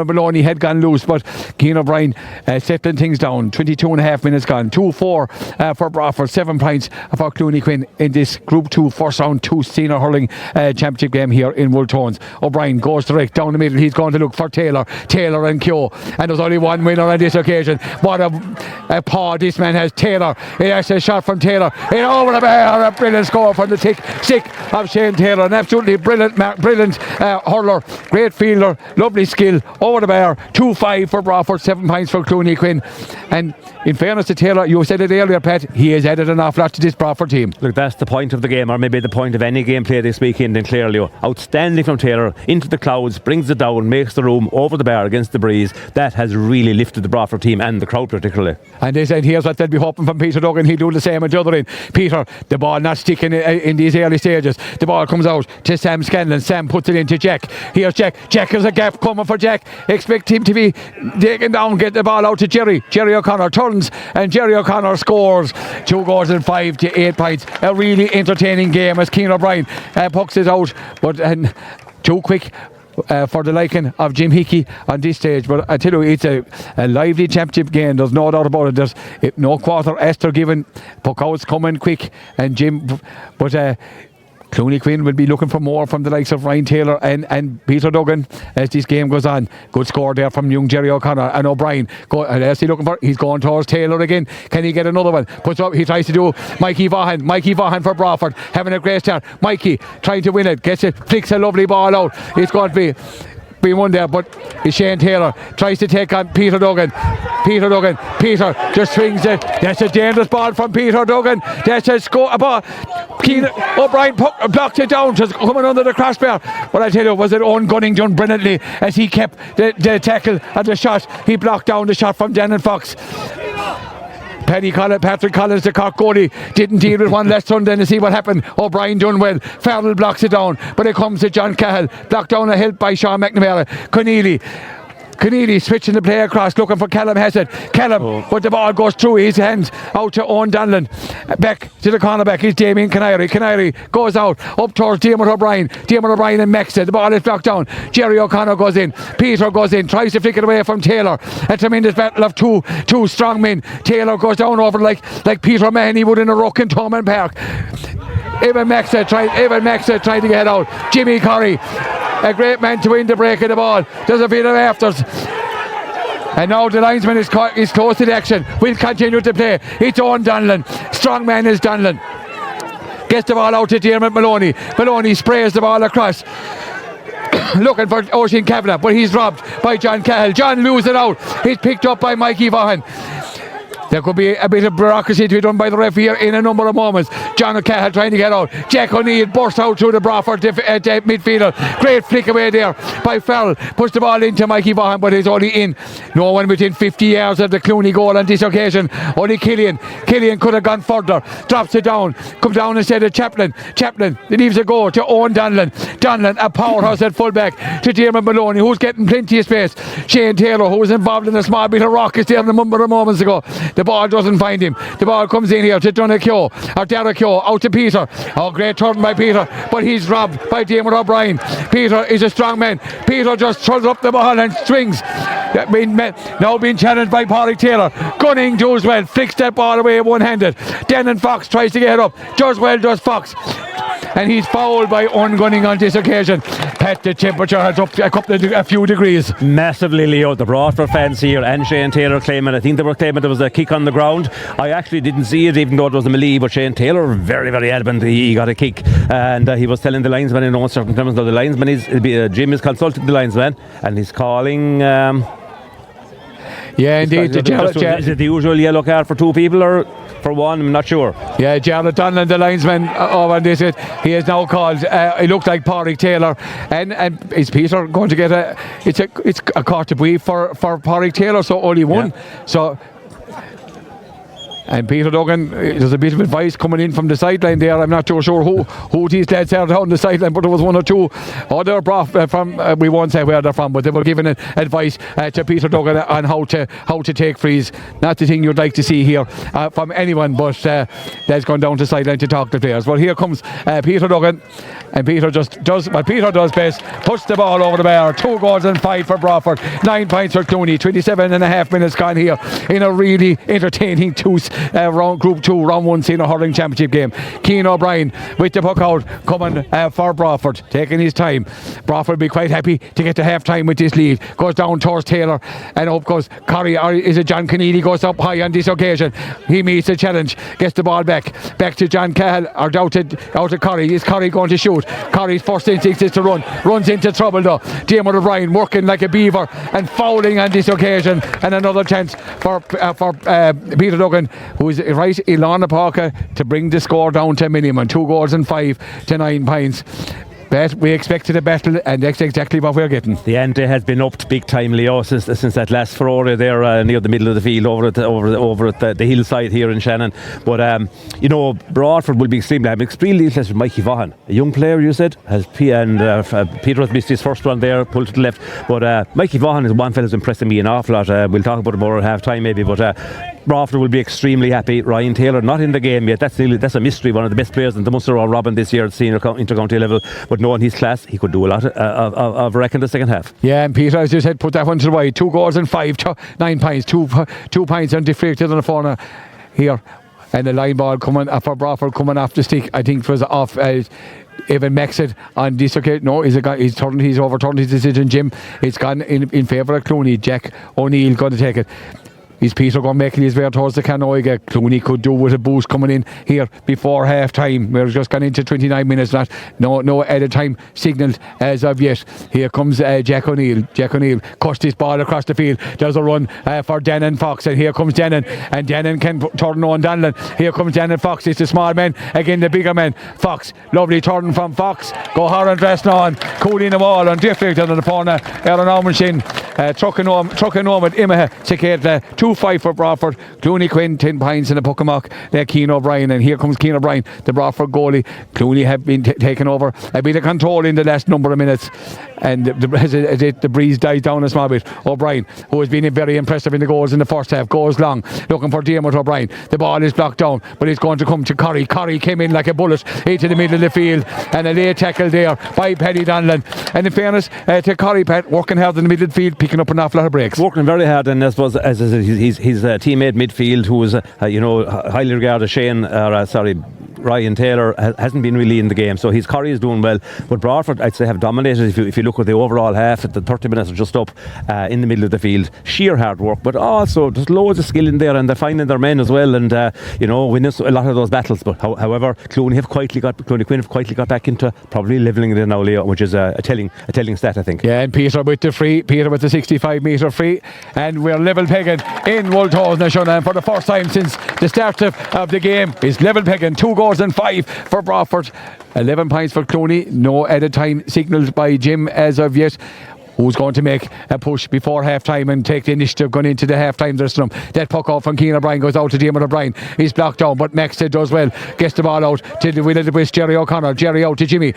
Maloney had gone loose, but Cian O'Brien settling things down. 22.5 minutes gone. 2-4 for Broadford. 7 points for Clooney Quinn in this Group 2 first round 2 senior hurling championship game here in Wooltones. O'Brien goes direct down the middle. He's going to look for Taylor and Keogh, and there's only one winner on this occasion. What a paw this man has. Taylor, it's a shot from Taylor in over the bar. A brilliant score from the stick of Shane Taylor. An absolutely brilliant hurler, great fielder, lovely skill over the bar. 2-5 for Broadford, 7 points for Clooney Quinn. And in fairness to Taylor, you said it earlier, Pat, he has added an awful lot to this Broadford team. Look, that's the point of the game, or maybe the point of any game play this weekend in Clairleo. Outstanding from Taylor, into the clouds, brings it down, makes the room over the bar against the breeze. That has really lifted the Broadford team and the crowd particularly. And they said here's what they'll be hoping from Peter Duggan. He'll do the same at the other end. Peter, the ball not sticking in these early stages. The ball comes out to Sam Scanlon. Sam puts it into Jack. Here's Jack. Jack has a gap coming for Jack. Expect him to be taken down. Get the ball out to Jerry. Jerry O'Connor turns and Jerry O'Connor scores. 2 goals and 5 to 8 points. A really entertaining game as Cian O'Brien pucks it out, but too quick for the liking of Jim Hickey on this stage. But I tell you, it's a lively championship game, there's no doubt about it. There's no quarter Esther given, puck outs coming quick, and Jim, but Clooney Quinn will be looking for more from the likes of Ryan Taylor and Peter Duggan as this game goes on. Good score there from young Jerry O'Connor and O'Brien. As he looking for, he's going towards Taylor again. Can he get another one? Puts up, he tries to do Mikey Vaughan for Broadford, having a great start. Mikey trying to win it, gets it, flicks a lovely ball out. It's going to be one there, but Shane Taylor tries to take on Peter Duggan. Peter just swings it. That's a dangerous ball from Peter Duggan. That's a score. A ball. O'Brien blocked it down, just coming under the crossbar. But I tell you, was it Owen Gunning done brilliantly as he kept the tackle and the shot. He blocked down the shot from Dannon Fox. Patrick Collins, the Cork goalie, didn't deal with one last Sunday to see what happened. O'Brien done well. Farrell blocks it down, but it comes to John Cahill. Blocked down a help by Sean McNamara. Conneely switching the play across, looking for Callum Hassett. But the ball goes through his hands out to Owen Donlan. Back to the cornerback is Damien Canary. Canary goes out up towards Dermot O'Brien and Maxted. The ball is blocked down. Jerry O'Connor goes in. Peter goes in, tries to flick it away from Taylor. A tremendous battle of two strong men. Taylor goes down over like Peter Mahoney would in a ruck in Thomond Park. Evan Maxted tried to get out. Jimmy Corrie, a great man to win the break of the ball. There's a bit of afters. And now the linesman is close to the action. We'll continue to play. It's Owen Donlan. Strong man is Donlan. Gets the ball out to Dermot Maloney. Maloney sprays the ball across. Looking for Ocean Kavanagh, but he's robbed by John Cahill. John loses it out. He's picked up by Mikey Vaughan. There could be a bit of bureaucracy to be done by the ref here in a number of moments. John O'Cahill trying to get out. Jack O'Neill bursts out through the Broadford midfielder. Great flick away there by Farrell. Puts the ball into Mikey Vaughan, but he's only in. No one within 50 yards of the Clooney goal on this occasion. Only Killian. Killian could have gone further. Drops it down. Comes down instead of Chaplin. Chaplin leaves a go to Owen Donlan. Donlan, a powerhouse at fullback, to Diarmaid Maloney, who's getting plenty of space. Shane Taylor, who was involved in a small bit of rockets there a number of moments ago. The ball doesn't find him. The ball comes in here to Derek Keogh out to Peter. Oh, great turn by Peter, but he's robbed by Diarmaid O'Brien. Peter is a strong man. Peter just throws up the ball and swings. Now being challenged by Pádraig Taylor. Gunning does well, flicks that ball away one-handed. Denan Fox tries to get up. Does well, does Fox. And he's fouled by ungunning on this occasion. Pat, the temperature has up a few degrees. Massively, Leo. The Broadford fans here and Shane Taylor claiming, I think they were claiming there was a kick on the ground. I actually didn't see it, even though it was a melee, but Shane Taylor very, very adamant he got a kick, and he was telling the linesman in certain terms. Now the linesman Jim is consulting the linesman, and he's calling yeah, indeed. Is it the usual yellow card for two people or for one? I'm not sure. Yeah, Jarlath Donlan, the linesman over this, he is now called. It looked like Pádraig Taylor, and is Peter going to get a? It's a carte de bouille for Pádraig Taylor, so only one. Yeah. So. And Peter Duggan, there's a bit of advice coming in from the sideline there. I'm not too sure who these lads are down the sideline, but there was one or two other from we won't say where they're from, but they were giving advice to Peter Duggan on how to take frees. Not the thing you'd like to see here from anyone, but that's gone down to sideline to talk to players. Well, here comes Peter Duggan, and Peter just does what Peter does best, puts the ball over the bar. 2 goals and 5 for Broadford, 9 points for Clooney. 27.5 minutes gone here in a really entertaining Group 2 round 1 senior hurling championship game. Cian O'Brien with the puck out, coming for Broadford, taking his time. Broadford will be quite happy to get to half time with this lead. Goes down towards Taylor, and up goes Corrie, or is it John Keneally, goes up high on this occasion. He meets a challenge, gets the ball back to John Cahill, or out to Corrie. Is Corrie going to shoot? Corrie's first instinct is to runs into trouble though. Diarmaid O'Brien working like a beaver and fouling on this occasion, and another chance for Peter Duggan, who is right Ilana Parker, to bring the score down to minimum. 2 goals and 5 to 9 points. But we expected a battle, and that's exactly what we're getting. The ante has been upped big time, Leo, since that last furore there near the middle of the field over at the hillside here in Shannon. But Broadford will be extremely interested in Mikey Vaughan, a young player, you said, Peter has missed his first one there, pulled to the left. But Mikey Vaughan is one fellow who's impressing me an awful lot. We'll talk about it more at half time maybe, but Broadford will be extremely happy. Ryan Taylor not in the game yet. That's a mystery. One of the best players in the Munster or Robin this year at senior intercounty level. But knowing his class, he could do a lot of reckon the second half. Yeah, and Peter, as you said, put that one to the wide. 2 goals and 5 to 9 points. 2 points and deflected on the corner here. And the line ball coming for Broadford, coming off the stick. I think it was off Evan Maxett on this occasion. No, he's overturned his decision, Jim. It's gone in favour of Clooney. Jack O'Neill going to take it. Is Peter going to make his way towards the Canoiga? Clooney could do with a boost coming in here before half time. We're just gone into 29 minutes. No added time signalled as of yet. Here comes Jack O'Neill. Jack O'Neill cuts this ball across the field. Does a run for Denan Fox, and here comes Denan, and Denan can turn on Donlan. Here comes Denan Fox. It's the small man again, the bigger man. Fox, lovely turn from Fox. Go hard and dress on, cooling the wall and deflected on the corner. Aaron Almanshin trucking home at Imaha to get 2-5 for Broadford. Clooney Quinn 10 points in the Puckamock. Cian O'Brien, and here comes Cian O'Brien, the Broadford goalie. Clooney have been taken over a bit of control in the last number of minutes, and the breeze dies down a small bit. O'Brien, who has been very impressive in the goals in the first half, goes long looking for Diarmaid O'Brien. The ball is blocked down, but it's going to come to Corrie. Corrie came in like a bullet into the middle of the field, and a late tackle there by Paddy Donlan. And in fairness to Corrie, Pat, working hard in the middle of the field, picking up an awful lot of breaks. Working very hard, and I suppose as his teammate midfield, who was highly regarded, Ryan Taylor hasn't been really in the game, so his Corrie is doing well. But Broadford, I'd say, have dominated. If you look at the overall half, at the 30 minutes are just up in the middle of the field. Sheer hard work, but also there's loads of skill in there, and they're finding their men as well, and winning a lot of those battles. But however, Quinn have quietly got back into probably levelling it in now, Leo, which is a telling stat, I think. Yeah, and Peter with the 65-metre free, and we're level pegging in Wolfe and for the first time since the start of the game is level pegging. 2 goals and 5 for Broadford, 11 points for Clooney. No added time signalled by Jim as of yet. Who's going to make a push before half time and take the initiative going into the half time dressing room? That puck off from Keane O'Brien goes out to Jim O'Brien. He's blocked down, but Maxted does well. Gets the ball out to the winner with Jerry O'Connor. Jerry out to Jimmy.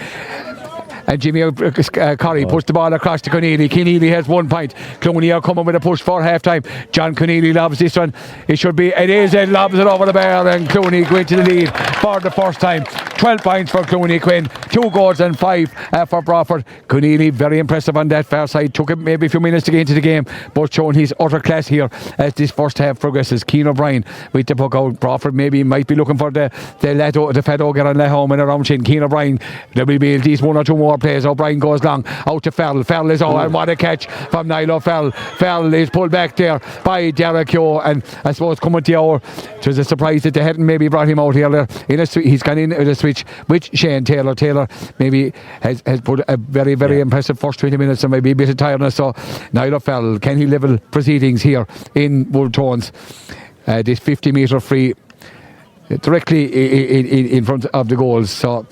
And Jimmy Corrie puts the ball across to Conneely. Conneely has 1 point. Clooney are coming with a push for half time. John Conneely lobs this one. It is it, lobs it over the bar, and Clooney going to the lead for the first time. 12 points for Clooney Quinn, 2 goals and 5 for Broadford. Conneely very impressive on that far side. Took him maybe a few minutes to get into the game, but showing his utter class here as this first half progresses. Keane O'Brien with the puck out. Broadford maybe might be looking for the fat ogre and Lahome in around chin. Keane O'Brien, there will be at least 1 or 2 more plays. O'Brien goes long out to Farrell. Farrell is out, and what a catch from Niall Farrell. Farrell is pulled back there by Derek Yo, and I suppose coming to the hour, it was a surprise that they hadn't maybe brought him out here. He's gone in with a switch with Shane Taylor. Taylor maybe has put a very, very impressive first 20 minutes, and maybe a bit of tiredness. So Niall Farrell, can he level proceedings here in Wolfe Tones? This 50-metre free directly in front of the goals. So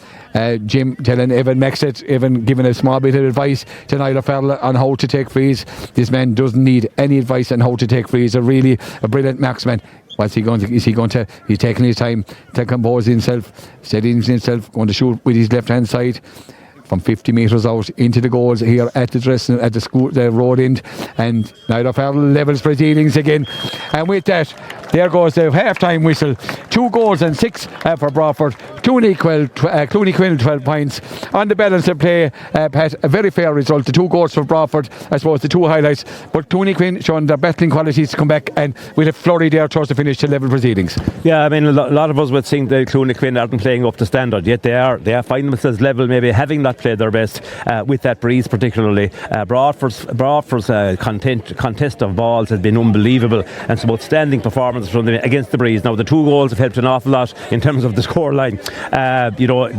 Jim telling Evan Maxett, Evan giving a small bit of advice to Niall Farrell on how to take frees. This man doesn't need any advice on how to take frees. A brilliant marksman. What's he going to? He's taking his time to compose himself, steadying himself, going to shoot with his left hand side from 50 metres out into the goals here at the road end, and Niall Farrell levels proceedings again, and with that there goes the half-time whistle. 2 goals and 6 for Broadford. Clooney Quinn 12 points. On the balance of play, Pat, a very fair result. The 2 goals for Broadford, I suppose the 2 highlights, but Clooney Quinn showing their battling qualities to come back, and with a flurry there towards the finish to level proceedings. Yeah, I mean, a lot of us would think that Clooney Quinn aren't playing up to standard, yet they are finding themselves level, maybe having not played their best with that breeze particularly. Broadford's contest of balls has been unbelievable, and some outstanding performance from them against the breeze. Now the 2 goals have helped an awful lot in terms of the scoreline.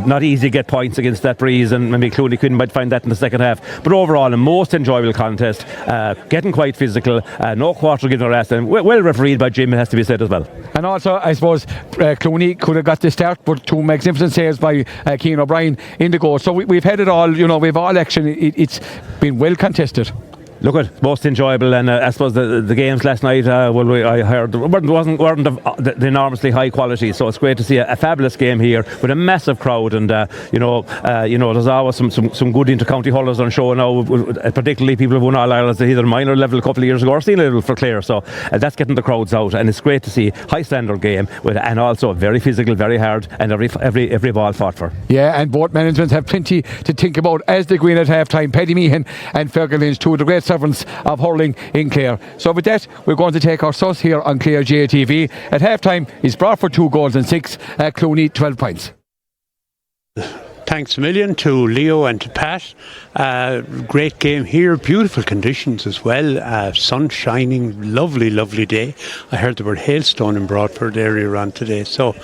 Not easy to get points against that breeze, and maybe Clooney Quinn might find that in the second half. But overall, a most enjoyable contest, getting quite physical, no quarter given or last, and well refereed by Jim, it has to be said as well. And also, I suppose Clooney could have got the start, but 2 magnificent saves by Keane O'Brien in the goal. So we've had it all, we've all action. It's been well contested. Look at most enjoyable, and I suppose the games last night, I heard weren't of the enormously high quality, so it's great to see a fabulous game here with a massive crowd, and there's always some good inter-county hurlers on show now, particularly people who won All Ireland at either minor level a couple of years ago or senior level for Clare, so that's getting the crowds out, and it's great to see high standard game and also very physical, very hard, and every ball fought for. Yeah, and both managements have plenty to think about as they go in at half time. Paddy Meehan and Fergal Lynch, 2 of the great servants of hurling in Clare. So with that, we're going to take our sauce here on Clare GAA TV. At half time is Broadford 2 goals and 6, Clooney 12 points. Thanks a million to Leo and to Pat. Great game here, beautiful conditions as well, sun shining, lovely day. I heard there were hailstone in Broadford earlier on today, so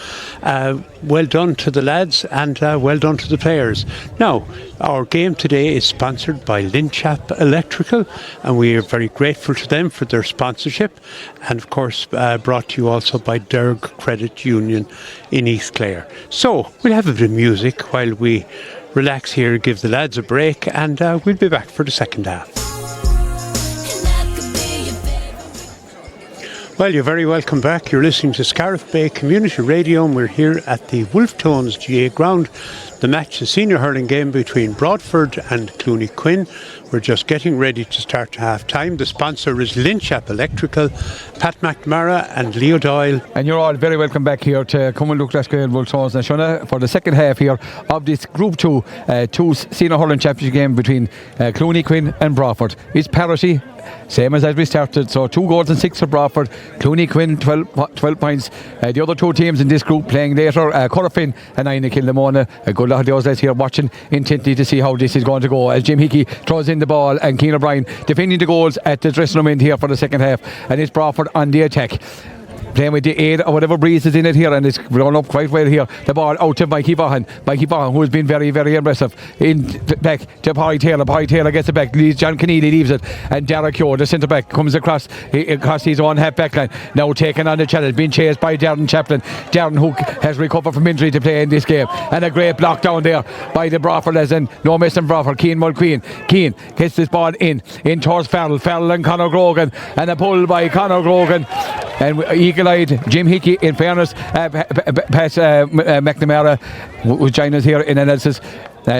well done to the lads, and well done to the players. Now, our game today is sponsored by LynChap Electrical, and we are very grateful to them for their sponsorship, and of course brought to you also by Derg Credit Union in East Clare. So we'll have a bit of music while we relax here, give the lads a break, and we'll be back for the second half. Well, you're very welcome back. You're listening to Scariff Bay Community Radio, and we're here at the Wolfe Tones GAA ground. The match, the senior hurling game between Broadford and Clooney Quinn. We're just getting ready to start half time. The sponsor is LynChap Electrical, Pat McNamara and Leo Doyle. And you're all very welcome back here to come and look at Wolfe Tones and Shona for the second half here of this Group 2 senior hurling championship game between Clooney Quinn and Broadford. It's parity. same as we started. So 2 goals and 6 for Broadford. Clooney Quinn 12 points. The other 2 teams in this group playing later, Corofin and Aina Kilnamona. A good lot of those lads here watching intently to see how this is going to go as Jim Hickey throws in the ball and Keane O'Brien defending the goals at the dressing room end here for the second half, and it's Broadford on the attack, playing with the aid or whatever breeze is in it here, and it's run up quite well here. The ball out to Mikey Vaughan, who has been very, very impressive. Back to Paddy Taylor gets it back. John Keneally leaves it, and Derek Keogh, the centre back, comes across his own half back line. Now taking on the challenge, being chased by Darren Chaplin. Darren, who has recovered from injury to play in this game, and a great block down there by the Broadford as in no missing Broadford. Keane Mulqueen gets this ball in towards Farrell and Conor Grogan, and a pull by Conor Grogan. And eagle-eyed Jim Hickey, in fairness, McNamara, who's joining us here in analysis.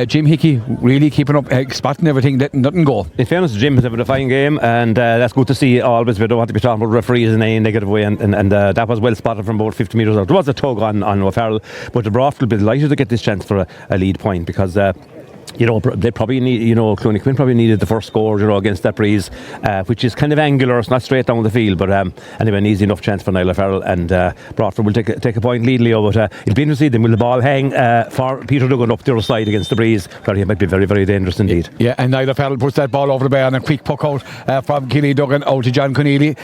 Jim Hickey really keeping up, spotting everything, letting nothing go. In fairness, Jim has having a fine game, and that's good to see. Always, we don't want to be talking about referees in any negative way, and that was well spotted from about 50 metres out. There was a tug on O'Farrell, but the Broadford will be delighted to get this chance for a lead point, because they probably need, Clooney Quinn probably needed the first score, against that breeze, which is kind of angular. It's not straight down the field, but anyway, an easy enough chance for Niall O'Farrell, and Broadford will take a point lead, Leo. But it'll be interesting to see them. Will the ball hang for Peter Duggan up the other side against the breeze, where he might be very, very dangerous indeed. Yeah, and Niall O'Farrell puts that ball over the bar, and a quick puck out from Killy Duggan out to John Keneally.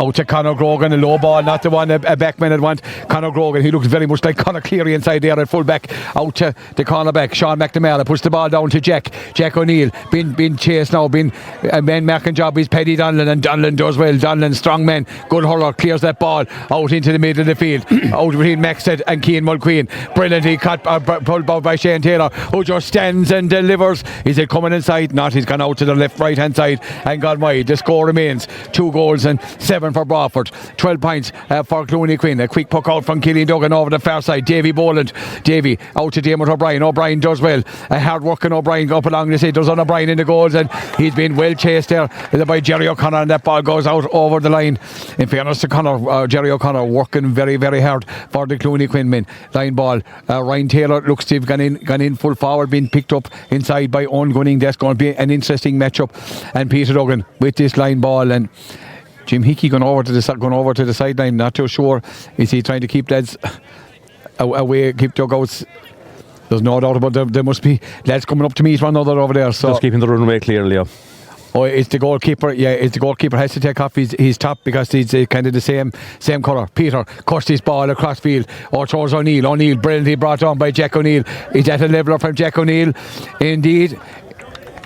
Out to Conor Grogan, a low ball, not the one a backman had want. Conor Grogan, he looks very much like Conor Cleary inside there at full back. Out to the corner back, Sean McNamara puts the ball down to Jack O'Neill, been chased now, been a man marking job is Paddy Donlan, and Donlan does well. Donlan, strong man, good hurler, clears that ball out into the middle of the field, out between Maxted and Keane Mulqueen. Brilliantly cut, pulled out by Shane Taylor, who just stands and delivers. Is it coming inside? Not, he's gone out to the right hand side and gone wide. The score remains 2 goals and 7 for Broadford, 12 points for Clooney Quinn. A quick puck out from Killian Duggan over the far side. Davy Boland, out to Dermot O'Brien. O'Brien does well, a hard working O'Brien up along the side. There's on O'Brien in the goals, and he's been well chased there by Jerry O'Connor, and that ball goes out over the line. In fairness to Jerry O'Connor working very, very hard for the Clooney Quinn men. Line ball, Ryan Taylor looks to have gone in full forward, being picked up inside by Owen Gunning. That's going to be an interesting matchup, and Peter Duggan with this line ball, and Jim Hickey going over to the sideline. Not too sure, is he trying to keep lads away, keep dugouts? There's no doubt about there must be lads coming up to meet one another over there. So just keeping the runway clear, Leo. Oh, it's the goalkeeper. Yeah, it's the goalkeeper has to take off his top, because he's kind of the same colour. Peter cuts his ball across field, or towards O'Neill. O'Neill brilliantly brought on by Jack O'Neill. Is at a leveller from Jack O'Neill. Indeed.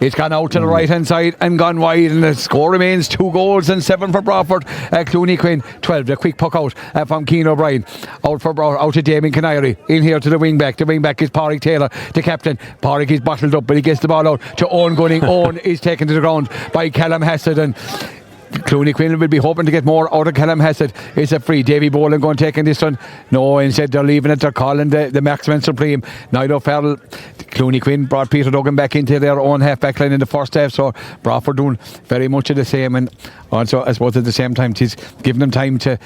It's gone out to the right hand side and gone wide, and the score remains 2 goals and 7 for Broadford. Clooney Quinn 12. The quick puck out from Keane O'Brien out to Damien Canary in here to the wing back. The wing back is Pádraig Taylor, the captain. Pádraig is bottled up, but he gets the ball out to Owen Gunning. Owen is taken to the ground by Callum Hassett, and Clooney Quinn will be hoping to get more out of Callum Hassett. It's a free. Davy Boland going taking this one. No, instead they're leaving it. They're calling the Marksman Supreme. Niall O'Farrell. Clooney Quinn brought Peter Duggan back into their own half back line in the first half, so Broadford doing very much of the same, and also I suppose at the same time he's giving them time to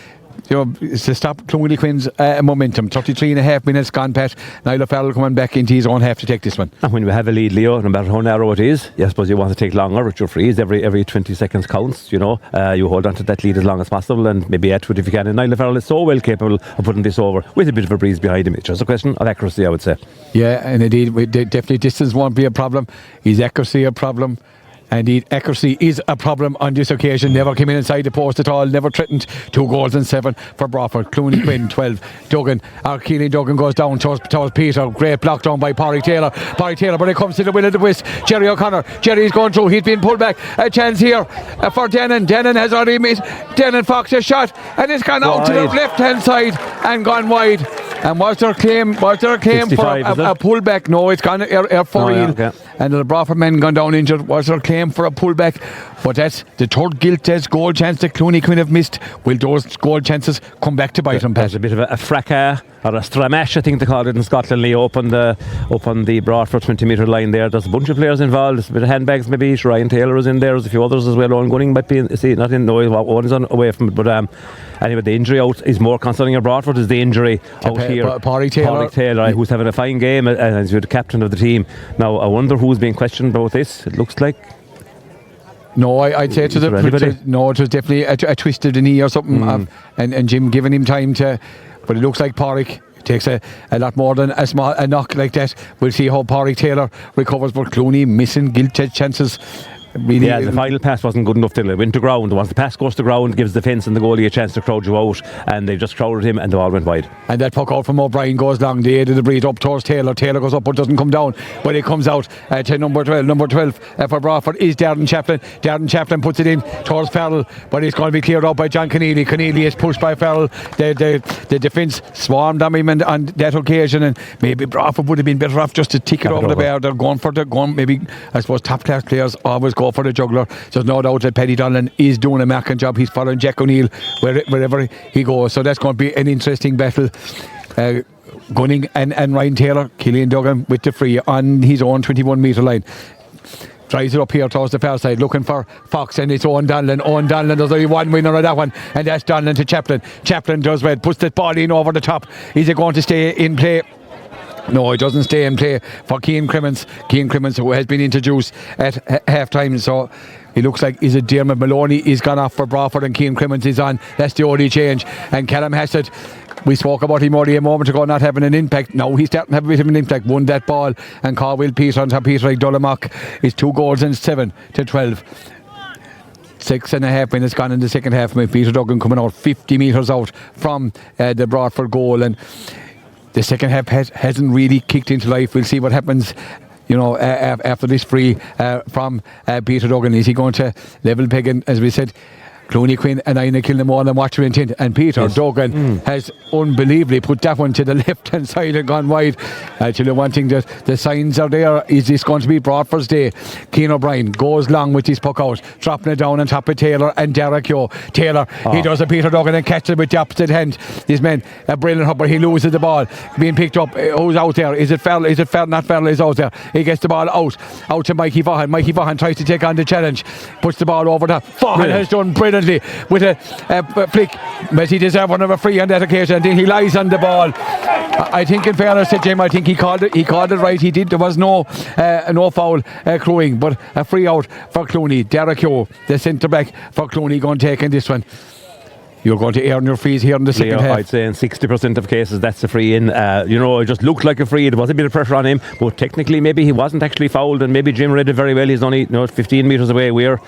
stop Clooney Quinn's momentum. 33.5 minutes gone, Pat. Niall O'Farrell coming back into his own half to take this one. And when you have a lead, Leo, no matter how narrow it is, I suppose you want to take longer with your frees. Every 20 seconds counts, you hold on to that lead as long as possible, and maybe add to it if you can. And Niall O'Farrell is so well capable of putting this over with a bit of a breeze behind him. It's just a question of accuracy, I would say. Yeah, and indeed, definitely distance won't be a problem. Is accuracy a problem? Indeed, accuracy is a problem on this occasion. Never came in inside the post at all. Never threatened. 2 goals and 7 for Broadford. Clooney Quinn 12. Keelan Duggan goes down towards Peter. Great block down by Pádraig Taylor, but it comes to the will of the wisp. Jerry O'Connor. Jerry's going through. He's been pulled back. A chance here for Denon. Denon has already missed. Denon Fox a shot, and it's gone out to the left hand side and gone wide. And was there a claim for a pullback? No, it's gone for real. Okay. And the Broadford men gone down injured. Was there a claim for a pullback? But that's the third guilty goal chance that Clooney Quinn have missed. Will those goal chances come back to bite them? There's a bit of a fracas, or a stramash, I think they call it in Scotland, Leo, up on the Broadford 20-metre line there. There's a bunch of players involved. There's a bit of handbags maybe. Ryan Taylor is in there. There's a few others as well. Owen Gunning might be one is away from it. But anyway, the injury out is more concerning at Broadford is the injury out here. Pádraig Taylor, who's having a fine game and he's the captain of the team. Now, I wonder who's being questioned about this. It looks like No, I'd say it was definitely a twist of the knee or something, and Jim giving him time to. But it looks like Pádraig takes a lot more than a knock like that. We'll see how Pádraig Taylor recovers, but Clooney missing gilt-edged chances. Really, the final pass wasn't good enough till it went to ground. Once the pass goes to ground, gives the fence and the goalie a chance to crowd you out, and they just crowded him and the ball went wide. And that puck out from O'Brien goes long, the aid of the breeze up towards Taylor. Taylor goes up but doesn't come down, but it comes out to number 12. Number 12 for Broadford is Darren Chaplin. Darren Chaplin puts it in towards Farrell, but it's going to be cleared out by John Keneally. Keneally is pushed by Farrell. The defence swarmed on him on that occasion, and maybe Broadford would have been better off just to tick it over the bar. They're going for maybe, I suppose, top class players always go for the juggler. There's no doubt that Paddy Donlan is doing a marking job. He's following Jack O'Neill wherever he goes. So that's going to be an interesting battle. Gunning and Ryan Taylor, Killian Duggan with the free on his own 21 metre line. Drives it up here towards the far side, looking for Fox, and it's Owen Donlan. Owen Donlan, there's only one winner of that one, and that's Donlan to Chaplin. Chaplin does well, puts the ball in over the top. Is it going to stay in play? No, it doesn't stay in play for Cian Crimmins. Cian Crimmins, who has been introduced at half time. So it looks like, is it Dermot Maloney is gone off for Broadford and Cian Crimmins is on. That's the only change. And Callum Hassett, we spoke about him only a moment ago not having an impact. Now he's starting to have a bit of an impact. Won that ball, and Carwell Peter on top Peter Dolemock is 2 goals and 7 to 12. 6.5 minutes gone in the second half with Peter Duggan coming out 50 metres out from the Broadford goal, and the second half hasn't really kicked into life. We'll see what happens, after this free from Peter Duggan. Is he going to level peg? And as we said, Clooney, Quinn and Ina Kilnamore and watch intent, and Peter Duggan has unbelievably put that one to the left hand side and gone wide. Actually, one thing that the signs are there, is this going to be Broadford's day? Cian O'Brien goes long with his puck out, dropping it down on top of Taylor and Derek Yo. Taylor, he does a Peter Duggan and catches it with the opposite hand. This man, a brilliant hopper, he loses the ball, being picked up. Who's out there? Is it Farrell? Is it Farrell? Not Farrell is out there. He gets the ball out to Mikey Vaughan. Mikey Vaughan tries to take on the challenge, puts the ball over the Vaughan has done brilliantly with a flick, but he deserved one of a free on that occasion. Then he lies on the ball. I think, in fairness to Jim, I think he called it right. He did. There was no foul crowing, but a free out for Clooney. Derek Yo, the centre back for Clooney, going to take in this one. You're going to earn your fees here in the second half. I'd say in 60% of cases that's a free in. It just looked like a free. There was a bit of pressure on him, but technically maybe he wasn't actually fouled, and maybe Jim read it very well. He's only 15 metres away. We're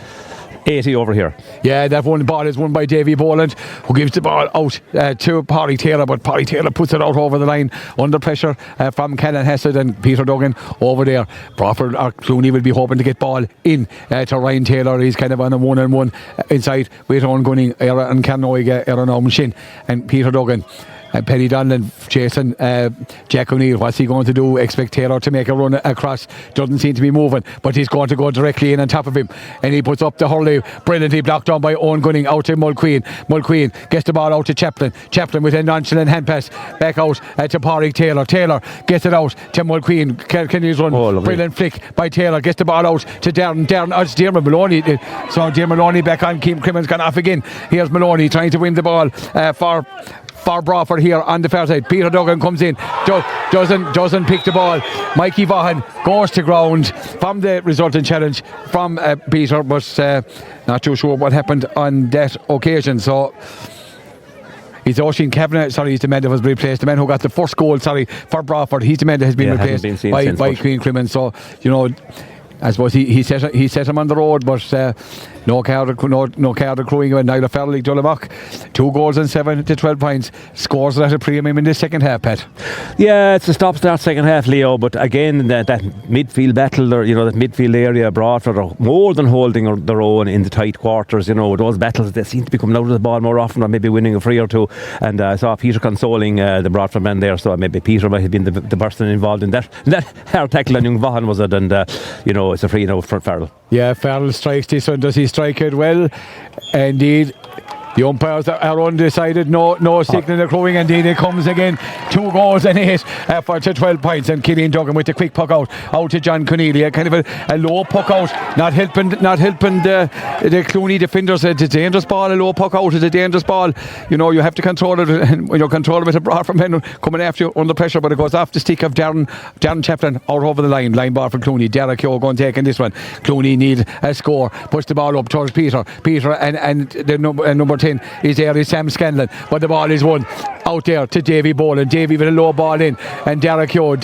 80 over here. Yeah, that one ball is won by Davy Boland, who gives the ball out to Pádraig Taylor, but Pádraig Taylor puts it out over the line under pressure from Callum Hassett and Peter Duggan over there. Broadford or Clooney will be hoping to get ball in to Ryan Taylor. He's kind of on a 1-on-1 inside with Owen Gunning, Era and Carnoiga, Era Shin, and Peter Duggan. Paddy Donlan chasing Jack O'Neill. What's he going to do? Expect Taylor to make a run across. Doesn't seem to be moving, but he's going to go directly in on top of him, and he puts up the hurley, brilliantly blocked down by Owen Gunning, out to Mulqueen. Mulqueen gets the ball out to Chaplin. Chaplin with a nonchalant hand pass back out to Pádraig Taylor. Taylor gets it out to Mulqueen. Can he run? Brilliant flick by Taylor. Gets the ball out to Darren. It's Dermot Maloney. So Dermot Maloney back on. Cian Crimmins gone off again. Here's Maloney trying to win the ball for Broadford here on the far side. Peter Duggan comes in, doesn't pick the ball. Mikey Vaughan goes to ground from the resulting challenge from Peter, but not too sure what happened on that occasion. So it's Oisin Kavanagh, he's the man that was replaced, the man who got the first goal, for Broadford. He's the man that has been replaced by Cian Crimmins. So, I suppose he set him on the road, but no card of crowing when Niall Farrell, Dolemock, 2 goals and 7 to 12 points, scores at a premium in the second half, Pat. Yeah, it's a stop-start second half, Leo, but again, that midfield battle, that midfield area, Broadford are more than holding their own in the tight quarters. Those battles, they seem to be coming out of the ball more often, or maybe winning a free or two, and I saw Peter consoling the Broadford man there, so maybe Peter might have been the person involved in that hard tackle on young Vaughan, was it, and it's a free now for Farrell. Yeah, Farrell strikes this one. Does he strike it well? Indeed. The umpires are undecided. No signal crowing, and indeed it comes again. 2 goals and 8 for 12 points. And Killian Duggan with a quick puck out to John Connelly. A kind of a low puck out, not helping the Clooney defenders. It's a dangerous ball. A low puck out is a dangerous ball. You know, you have to control it, and when you control it with a Broadford men coming after you under pressure, but it goes off the stick of Darren Chaplin out over the line ball for Clooney. Derek Keogh going taking this one. Clooney need a score, puts the ball up towards Peter and the number 10 is there is Sam Scanlon, but the ball is won out there to Davy Boland. Davy with a low ball in, and Derek Keogh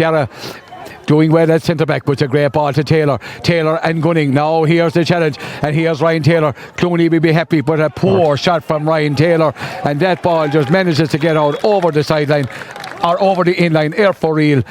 doing well at centre back, puts a great ball to Taylor and Gunning. Now here's the challenge, and here's Ryan Taylor. Clooney will be happy, but a poor shot from Ryan Taylor, and that ball just manages to get out over the sideline or over the inline, air for real.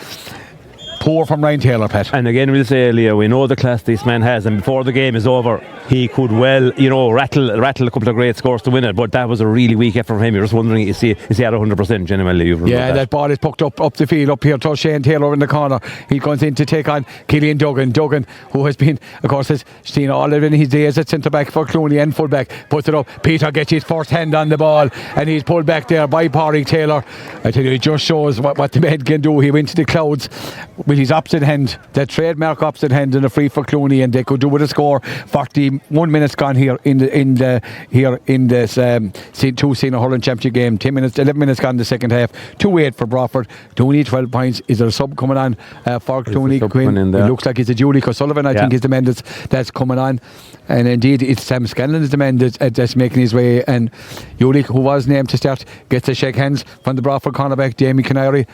Poor from Ryan Taylor, Pat. And again, we'll say, Leo, we know the class this man has, and before the game is over, he could well, rattle a couple of great scores to win it. But that was a really weak effort from him. You're just wondering, is he at 100%? Genuinely, yeah, that ball is pucked up the field up here to Shane Taylor in the corner. He comes in to take on Killian Duggan, who has been, of course, has seen all of his days at centre back for Clooney and full back. Puts it up. Peter gets his first hand on the ball, and he's pulled back there by Pádraig Taylor. I tell you, it just shows what the man can do. He went to the clouds with his opposite hand, the trademark opposite hand, and a free for Clooney, and they could do with a score. 41 minutes gone here in this two senior hurling championship game. 11 minutes gone in the second half. 2-8 for Broadford. Clooney 12 points. Is there a sub coming on for Clooney? Quinn. It looks like it's a Julie O'Sullivan. I think is the man that's coming on, and indeed it's Sam Scanlon is the man that's making his way. And Julie, who was named to start, gets to shake hands from the Broadford cornerback Jamie Canary.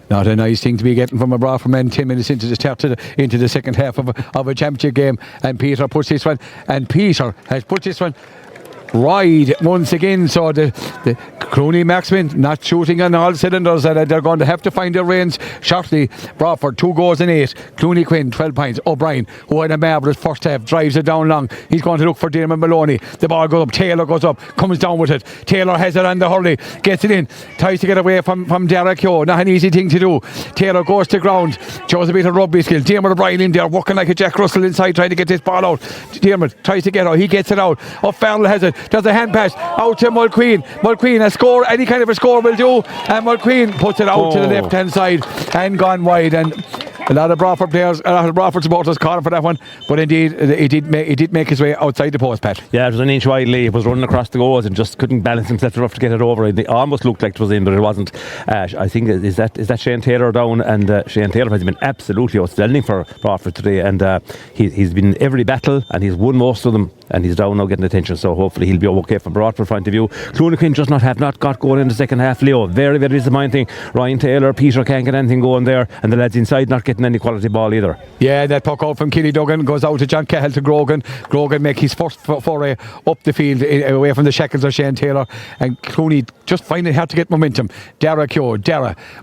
Not a nice thing to be getting from a Broadford man 10 minutes into the start into the second half of a championship game. And Peter puts this one, and Peter has put this one wide once again. So the Clooney marksmen not shooting on all cylinders, and they're going to have to find their range shortly. Broadford 2 goals and 8. Clooney Quinn 12 points. O'Brien, who had a marvellous first half, drives it down long. He's going to look for Damon Maloney. The ball goes up. Taylor goes up, comes down with it. Taylor has it on the hurley, gets it in, tries to get away from Derek Keogh. Not an easy thing to do. Taylor goes to ground, shows a bit of rugby skill. Dermot O'Brien in there working like a Jack Russell inside, trying to get this ball out. Dermot tries to get out. He gets it out. O'Farrell has it. Does a hand pass out to Mulqueen. Mulqueen, a score, any kind of a score will do, and Mulqueen puts it out to the left hand side and gone wide. And a lot of Broadford players, a lot of Broadford supporters calling for that one, but indeed it did make his way outside the post, Pat. Yeah, it was an inch wide lead. It was running across the goals and just couldn't balance himself enough to get it over. It almost looked like it was in, but it wasn't. I think is that Shane Taylor down, and Shane Taylor has been absolutely outstanding for Broadford today, and he's been in every battle and he's won most of them, and he's down now getting attention, so hopefully he'll be okay from Broadford point of view. Clooney Quinn just have not got going in the second half, Leo. Very, very disappointing. Ryan Taylor, Peter can't get anything going there, and the lads inside not getting any quality ball either. Yeah, that puck out from Killy Duggan goes out to John Cahill to Grogan. Grogan make his first foray up the field away from the shackles of Shane Taylor, and Clooney just finding it hard to get momentum. Dara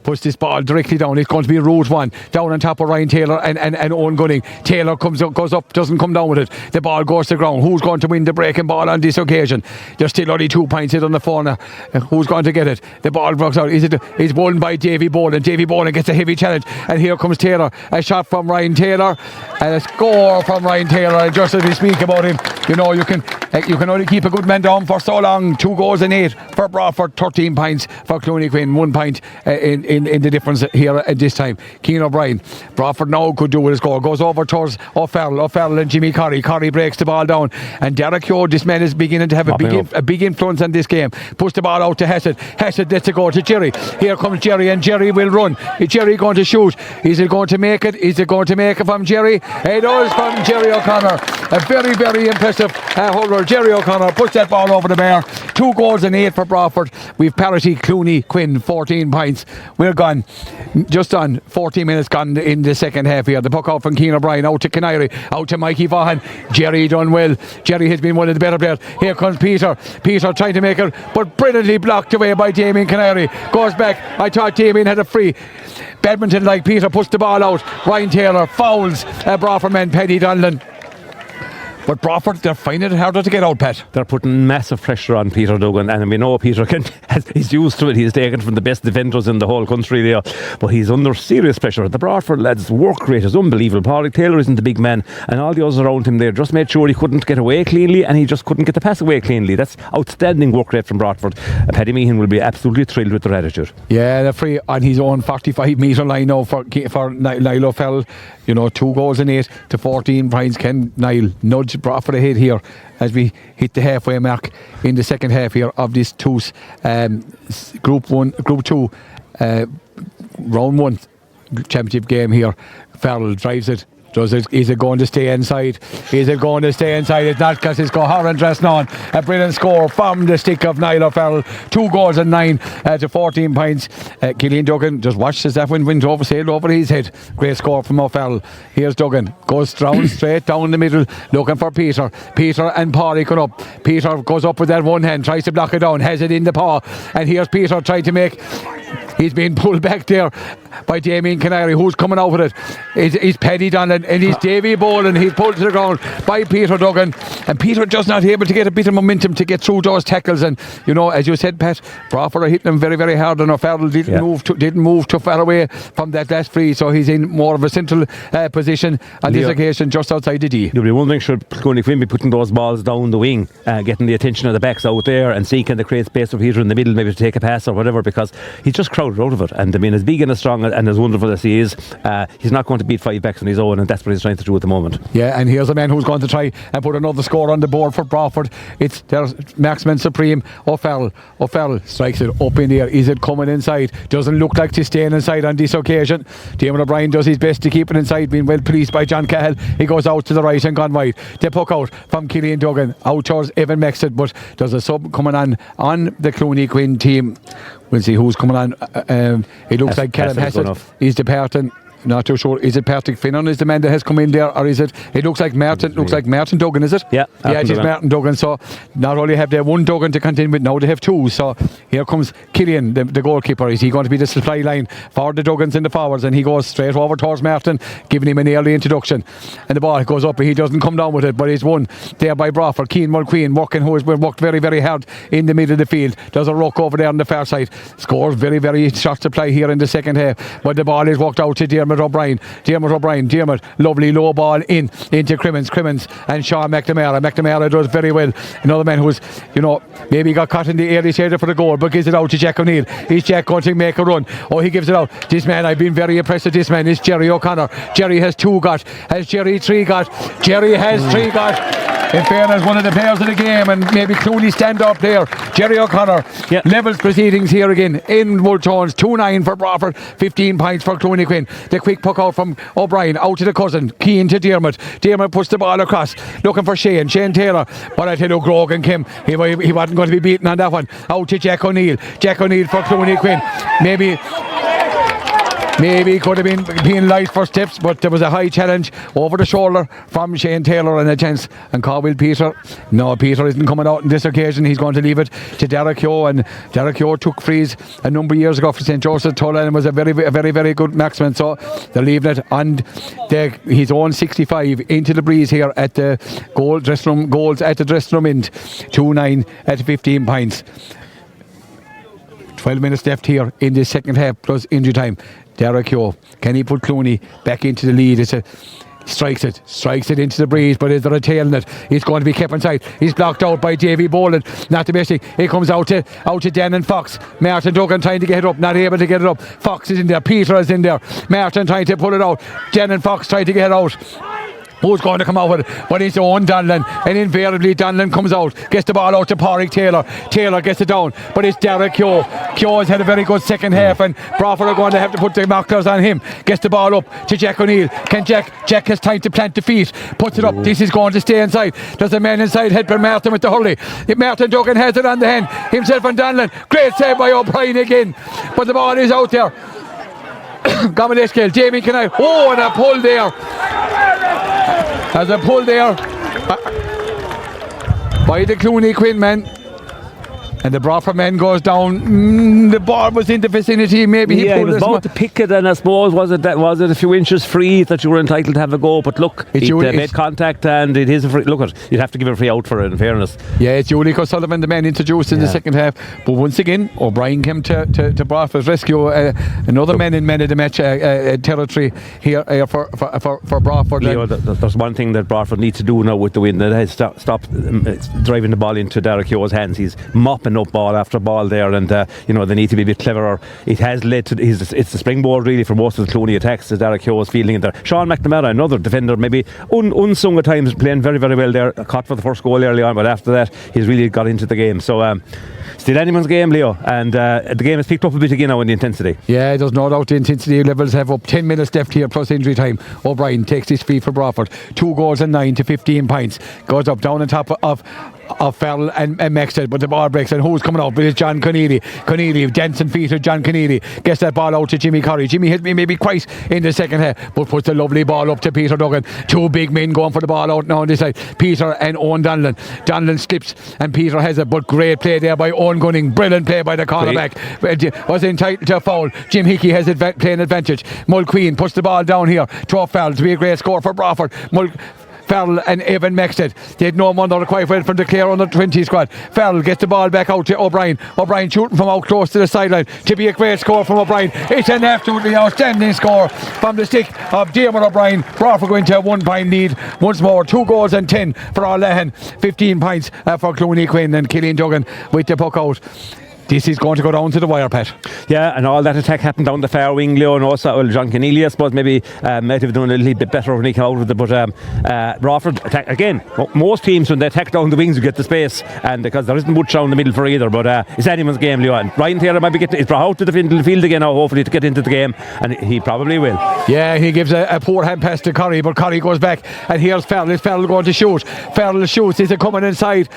puts this ball directly down. It's going to be route 1 down on top of Ryan Taylor and Owen Gunning. Taylor goes up, doesn't come down with it. The ball goes to ground. Who's going to win the breaking ball on this occasion? There's still only 2 points hit on the corner. Who's going to get it? The ball breaks out. It's won by Davy Boland. Davy Boland gets a heavy challenge, and here comes Taylor. A shot from Ryan Taylor and a score from Ryan Taylor. And just as we speak about him, you know, you can only keep a good man down for so long. 2 goals and 8 for Broadford, 13 points for Clooney Quinn, 1 point in the difference here at this time. Keane O'Brien, Broadford now could do with a score, goes over towards O'Farrell and Jimmy Corrie. Corrie breaks the ball down, and Derek Keogh, this man is beginning to have a big influence on this game. Puts the ball out to Hassett lets it go to Jerry. Here comes Jerry, and Jerry will run. Is Jerry going to shoot? Is it going to make it? Is it going to make it from Jerry? It does from Jerry O'Connor. A very, very impressive holder. Jerry O'Connor puts that ball over the bar. 2 goals and 8 for Broadford. We've parity Clooney Quinn, 14 points. We're gone. Just on 14 minutes gone in the second half here. The puck out from Keane O'Brien, out to Canary, out to Mikey Vaughan. Jerry done well. Jerry has been one of the better players. Here comes Peter trying to make it, but brilliantly blocked away by Damien Canary. Goes back. I thought Damien had a free. Badminton like Peter puts the ball out. Ryan Taylor fouls Broadford man Paddy Donlan. But Broadford, they're finding it harder to get out, Pat. They're putting massive pressure on Peter Duggan, and we know Peter he's used to it. He's taken from the best defenders in the whole country there, but he's under serious pressure. The Broadford lads' work rate is unbelievable. Paulie Taylor isn't the big man, and all the others around him there just made sure he couldn't get away cleanly, and he just couldn't get the pass away cleanly. That's outstanding work rate from Broadford. Paddy Meehan will be absolutely thrilled with their attitude. Yeah, they're free on his own 45-metre line now for Niall O'Fell. 2 goals in 8 to 14 points. Can Niall nudge Broadford ahead here as we hit the halfway mark in the second half here of this Group 2 round 1 championship game here. Farrell drives it. Is it going to stay inside? Is it going to stay inside? It's not, because it's got Horan Dressnon. A brilliant score from the stick of Niall O'Farrell. 2 goals and 9 to 14 points. Killian Duggan just watched as that went over, sailed over his head. Great score from O'Farrell. Here's Duggan. Goes down straight down the middle, looking for Peter. Peter and Paulie come up. Peter goes up with that one hand, tries to block it down, has it in the paw. And here's Peter trying to make... He's been pulled back there by Damien Canary, who's coming out with it. He's Paddy Donlan and he's Davy Boland. He's pulled to the ground by Peter Duggan, and Peter just not able to get a bit of momentum to get through those tackles. And as you said, Pat, Broadford are hitting him very, very hard, and O'Farrell didn't move too far away from that last free, so he's in more of a central position on this occasion, just outside the D. You'll be wondering, should Clooney Quinn be putting those balls down the wing, getting the attention of the backs out there, and see can they create space for Peter in the middle, maybe to take a pass or whatever, because he's just crowded out of it. And I mean, as big and as strong and as wonderful as he is, he's not going to beat 5 backs on his own, and that's what he's trying to do at the moment. Yeah, and here's a man who's going to try and put another score on the board for Broadford. It's their marksman supreme, O'Farrell. O'Farrell strikes it up in the air. Is it coming inside? Doesn't look like it's staying inside on this occasion. Diarmuid O'Brien does his best to keep it inside, being well policed by John Cahill. He goes out to the right and gone wide. The puck out from Killian Duggan out towards Evan Mexit, but there's a sub coming on the Clooney Quinn team. We'll see who's coming on. It looks like Callum Hassett is departing. Not too sure. Is it Patrick Finnon is the man that has come in there, or is it? It looks like Martin. Looks like Martin Duggan, is it? Yeah, it is Martin Duggan. So not only have they one Duggan to contend with, now they have 2. So here comes Killian, the goalkeeper. Is he going to be the supply line for the Duggans in the forwards? And he goes straight over towards Martin, giving him an early introduction. And the ball goes up, but he doesn't come down with it. But he's won there by Broadford. Keane Mulqueen who has worked very, very hard in the middle of the field. Does a ruck over there on the far side. Scores very, very short supply here in the second half. But the ball is walked out to Diarmuid O'Brien, lovely low ball into Crimmins and Sean McNamara does very well. Another man who's maybe got caught in the early stage for the goal, but gives it out to Jack O'Neill. Is Jack going to make a run? He gives it out. This man, I've been very impressed with this man, is Jerry O'Connor. Jerry has 2 got. Has Jerry 3 got? Jerry has 3 got. In fairness, one of the players of the game, and maybe Clooney stand-up player, Jerry O'Connor, levels proceedings here again in Wooltones. 2-9 for Broadford, 15 points for Clooney Quinn. The quick puck out from O'Brien, out to the cousin, Keane to Diarmuid. Diarmuid puts the ball across, looking for Shane Taylor. But I tell you, Grogan Kim, he wasn't going to be beaten on that one. Out to Jack O'Neill for Clooney Quinn. Maybe it could have been being light for steps, but there was a high challenge over the shoulder from Shane Taylor and a chance. And Carwell Peter isn't coming out on this occasion. He's going to leave it to Derek Yo, and Derek Yo took frees a number of years ago for St. Joseph Tulla and was a very, very, very good marksman. So they're leaving it on his own 65 into the breeze here at the goals at the dressing room end. 2-9 at 15 points. 12 minutes left here in the second half plus injury time. Derek Yo, can he put Clooney back into the lead? Strikes it into the breeze, but is there a tail in it? He's going to be kept inside. He's blocked out by Davy Boland. Not the best thing. He comes out to Dan and Fox. Martin Duggan trying to get it up, not able to get it up. Fox is in there. Peter is in there. Martin trying to pull it out. Dan and Fox trying to get it out. Who's going to come out with it? But it's own Donlan, and invariably Donlan comes out, gets the ball out to Pádraig Taylor. Taylor gets it down, but it's Derek Keogh. Keogh has had a very good second half, and Broadford are going to have to put the markers on him. Gets the ball up to Jack O'Neill. Can Jack has time to plant the feet, puts it up. This is going to stay inside. There's a man inside, head by Martin with the hurley. Martin Duggan has it on the hand, himself and Donlan. Great save by O'Brien again, but the ball is out there. Gamadeskel, Jamie Canal. And a pull there. There's a pull there by the Clooney Quinn man. And the Broadford man goes down. The ball was in the vicinity. Maybe he was about to pick it, and I suppose was it a few inches free that you were entitled to have a go. But look, it made contact, and it is a free. Look, you'd have to give a free out for it. In fairness, yeah, it's Julie O'Sullivan, the man introduced in the second half. But once again, O'Brien came to Broadford's rescue. Another man in man of the match territory here for Broadford. Leo, there's one thing that Broadford needs to do now with the win. That is stop driving the ball into Derek Yo's hands. He's mopping up ball after ball there, and they need to be a bit cleverer. It has led to it's the springboard really for most of the Clooney attacks that Derek Yo is fielding in there. Sean McNamara, another defender, maybe unsung at times, playing very, very well there. Caught for the first goal early on, but after that he's really got into the game. So still anyone's game, Leo, and the game has picked up a bit again now in the intensity. Yeah, there's no doubt the intensity levels have up. 10 minutes left here plus injury time. O'Brien takes his feet for Broadford. 2 goals and 9 to 15 points. Goes up down on top of Farrell and Maxted, but the ball breaks, and who's coming out? But it's John Conneely, dancing feet of John Conneely, gets that ball out to Jimmy Curry. Jimmy hit me maybe quite in the second half, but puts the lovely ball up to Peter Duggan. 2 big men going for the ball out now on this side, Peter and Owen Donlan. Donlan slips and Peter has it, but great play there by Owen Gunning. Brilliant play by the cornerback. Was entitled to a foul. Jim Hickey has playing advantage. Mulqueen puts the ball down here. Throw Farrell to be a great score for Broadford. Farrell and Evan Maxted. They had no one quite well from the clear under 20 squad. Farrell gets the ball back out to O'Brien. O'Brien shooting from out close to the sideline to be a great score from O'Brien. It's an absolutely outstanding score from the stick of Diarmuid O'Brien. Broadford going to a 1 point lead once more. 2 goals and 10 for Arlahan. 15 points for Clooney Quinn, and Killian Duggan with the puck out. This is going to go down to the wire, Pat. Yeah, and all that attack happened down the far wing, Leo, and also John Keneally, I suppose, maybe might have done a little bit better when he came out with it. But Broadford attack again. Most teams, when they attack down the wings, you get the space, and because there isn't much down the middle for either. But it's anyone's game, Leo. And Ryan Taylor might be getting brought out to the field again now, hopefully, to get into the game, and he probably will. Yeah, he gives a poor hand pass to Curry, but Curry goes back, and here's Farrell. Is Farrell going to shoot? Farrell shoots. Is it coming inside?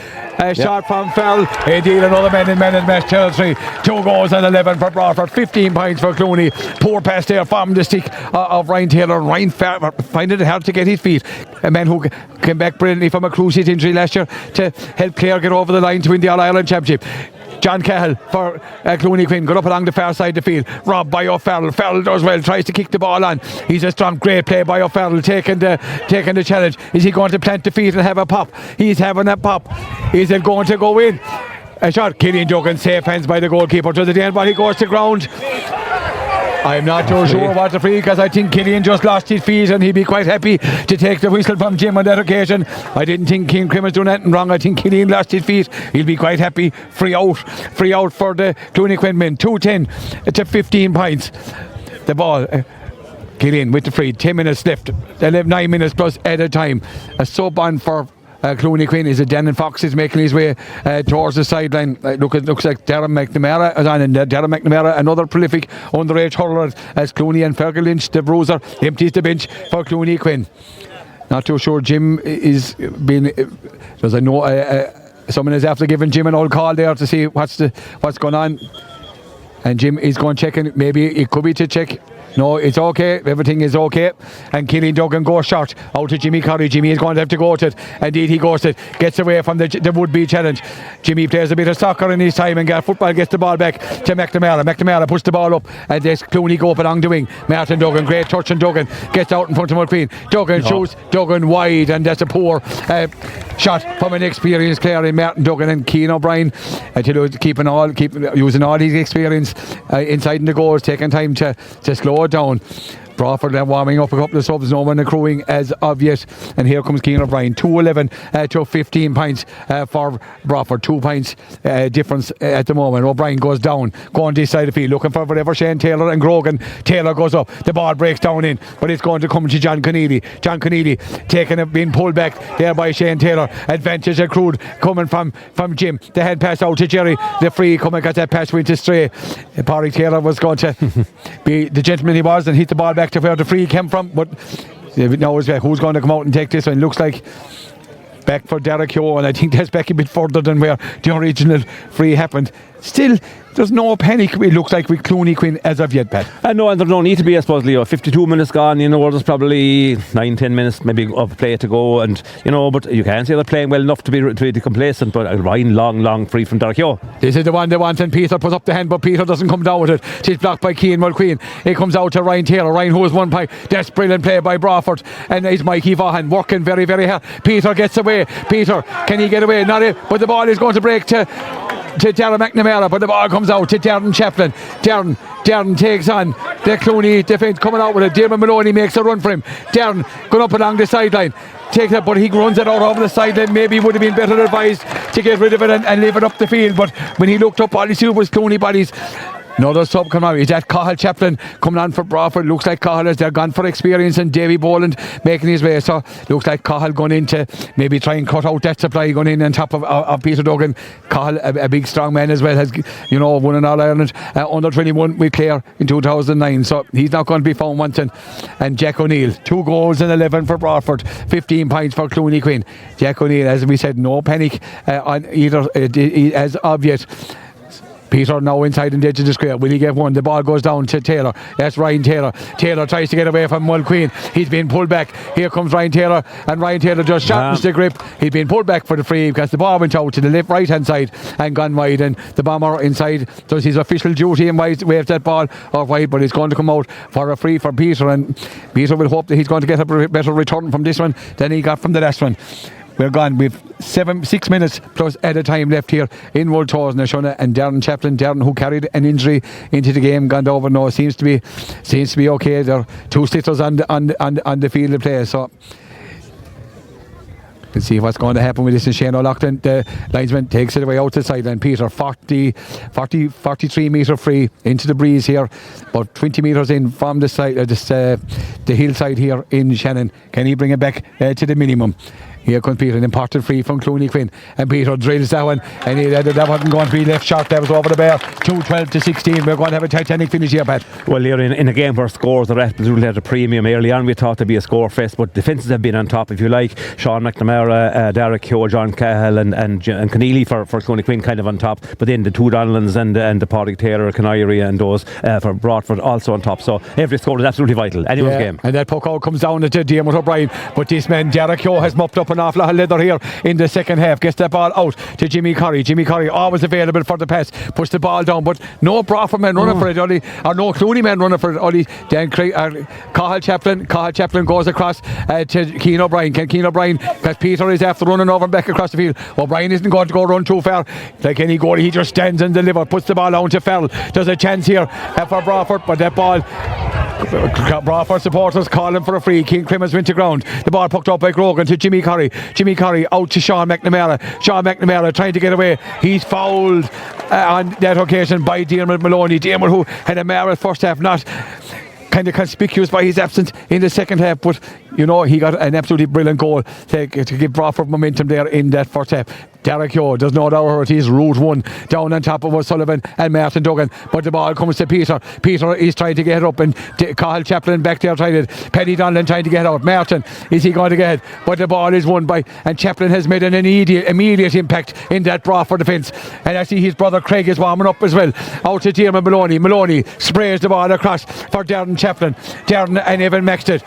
Shot from Farrell. Indeed, another man in match territory. 2 goals and 11 for Broadford. 15 points for Clooney. Poor pass there from the stick of Ryan Taylor. Ryan Farrell finding it hard to get his feet. A man who came back brilliantly from a cruciate injury last year to help Clare get over the line to win the All-Ireland Championship. John Cahill for Clooney Quinn. Got up along the far side of the field. Robbed by O'Farrell. Farrell does well. Tries to kick the ball on. He's a strong, great play by O'Farrell. Taking the challenge. Is he going to plant the feet and have a pop? He's having a pop. Is it going to go in? A shot. Killian Duggan, safe hands by the goalkeeper. Does it end while he goes to ground? I'm not too sure what the free, because I think Killian just lost his feet, and he'd be quite happy to take the whistle from Jim on that occasion. I didn't think King Crim was doing anything wrong. I think Killian lost his feet. He'll be quite happy. Free out for the Clooney Quinn men. 2-10 to 15 points. The ball. Killian with the free. 10 minutes left. 9 minutes plus at a time. A sub on for Clooney Quinn. Is it Dannon Fox is making his way towards the sideline. Looks like Darren McNamara is on, and Darren McNamara, another prolific underage hurler, as Clooney and Fergal Lynch, the bruiser, empties the bench for Clooney Quinn. Not too sure Jim is being because I know someone is after giving Jim an old call there to see what's going on, and Jim is going checking. Maybe it could be to check. No, it's okay. Everything is okay. And Killian Duggan goes short out to Jimmy Curry. Jimmy is going to have to go to it. Indeed, he goes to it. Gets away from the would-be challenge. Jimmy plays a bit of soccer in his time, and football gets the ball back to McNamara. McNamara puts the ball up, and there's Clooney go up along the wing. Martin Duggan, great touch, and Duggan gets out in front of McQueen. Duggan shoots. Duggan wide, and that's a poor shot from an experienced player in Martin Duggan. And Keane O'Brien, keep using all his experience inside the goals, taking time to slow it down. Broadford warming up a couple of subs, no one accruing as of yet. And here comes Keane O'Brien. 2-11 to 15 points for Broadford. 2 points difference at the moment. O'Brien goes down, going this side of the field, looking for whatever Shane Taylor and Grogan. Taylor goes up, the ball breaks down in, but it's going to come to John Conneely. John Conneely being pulled back there by Shane Taylor. Advantage accrued coming from Jim. The head pass out to Jerry. The free coming, got that pass went astray. Pádraig Taylor was going to be the gentleman he was and hit the ball back to where the free came from, but now who's going to come out and take this one? Looks like back for Derek Yo, and I think that's back a bit further than where the original free happened. still, there's no panic, it looks like, with Clooney Quinn as of yet, Pat. No, and there don't need to be, I suppose, Leo. 52 minutes gone, there's probably 9-10 minutes maybe of play to go, and but you can't say they're playing well enough to be complacent. But Ryan long free from Derek Yo. This is the one they want, and Peter puts up the hand, but Peter doesn't come down with it. She's blocked by Keane Mulqueen. It comes out to Ryan Taylor. Ryan, who has won by that's brilliant play by Broadford, and it's Mikey Vaughan working very, very hard. Peter gets away. Peter, can he get away? Not it, but the ball is going to break to Darren McNamara, but the ball comes out to Darren Chaplin. Darren takes on the Clooney defence coming out with it. Dermot Maloney makes a run for him. Darren going up along the sideline. Takes it, but he runs it out over the sideline. Maybe he would have been better advised to get rid of it and leave it up the field. But when he looked up, all he saw was Clooney bodies. Another sub coming out. Is that Cahill Chaplin coming on for Broadford? Looks like Cahill as they're gone for experience, and Davy Boland making his way. So looks like Cahill going in to maybe try and cut out that supply, going in on top of Peter Duggan. Cahill, a big strong man as well, has won an All-Ireland under 21 with Clare in 2009. So he's not going to be found wanting. And Jack O'Neill, 2 goals and 11 for Broadford, 15 points for Clooney Quinn. Jack O'Neill, as we said, no panic on either as of yet. Peter now inside in the edge of the square. Will he get one? The ball goes down to Taylor. That's Ryan Taylor. Taylor tries to get away from Mulqueen. He's been pulled back. Here comes Ryan Taylor, and Ryan Taylor just sharpens the grip. He's been pulled back for the free because the ball went out to the left right hand side and gone wide, and the bomber inside does his official duty and waves that ball off wide, but it's going to come out for a free for Peter, and Peter will hope that he's going to get a better return from this one than he got from the last one. We're gone. We've 6 minutes plus at a time left here in World Tours. And Darren Chaplin, who carried an injury into the game, gone over now. Seems to be okay. There are 2 sitters on the field of play. So we'll see what's going to happen with this. And Shane O'Loughlin, the linesman, takes it away out to the sideline. Peter, 43 metre free into the breeze here, about 20 metres in from the side, the hillside here in Shannon. Can he bring it back to the minimum? Here comes Peter, an important free from Clooney Quinn, and Peter drills that one, and that wasn't going to be left short. That was over the bar. 2-12-16. We're going to have a titanic finish here, Pat. Well, here in a game where scores are absolutely at a premium. Early on we thought to be a score fest, but defences have been on top, if you like. Sean McNamara, Derek Keogh, John Cahill and Keneally for Clooney Quinn kind of on top, but then the 2 Donalds and the Pádraig Taylor, Canary and those for Broadford also on top. So every score is absolutely vital. Anyone's game. And that puck out comes down to Dermot O'Brien, but this man Derek Keogh has mopped up an awful lot of leather here in the second half. Gets that ball out to Jimmy Curry. Jimmy Curry always available for the pass. Puts the ball down, but no Broadford man running for it. Or no Clooney man running for it. Then Cahill Chaplin goes across to Keane O'Brien. Can Keane O'Brien, because Peter is after running over and back across the field. O'Brien isn't going to go run too far. Like any goal, he just stands and delivers. Puts the ball down to Farrell. There's a chance here for Broadford, but that ball, Broadford supporters calling for a free. King Clemens went to ground. The ball pucked up by Grogan to Jimmy Curry. Jimmy Curry out to Sean McNamara. Sean McNamara trying to get away. He's fouled on that occasion by Dermot Maloney. Dermot, who had a marvelous first half, not kind of conspicuous by his absence in the second half, but he got an absolutely brilliant goal to give Broadford momentum there in that first half. Derek Yo, there's no doubt he's route 1 down on top of O'Sullivan and Martin Duggan, but the ball comes to Peter. Peter is trying to get up, and Cahill Chaplin back there trying to, Paddy Donlan trying to get out. Martin, is he going to get it? But the ball is won by, and Chaplin has made an immediate impact in that Broadford defence, and I see his brother Craig is warming up as well. Out to Dermot Maloney. Maloney sprays the ball across for Darren Chaplin. Darren and Evan Maxted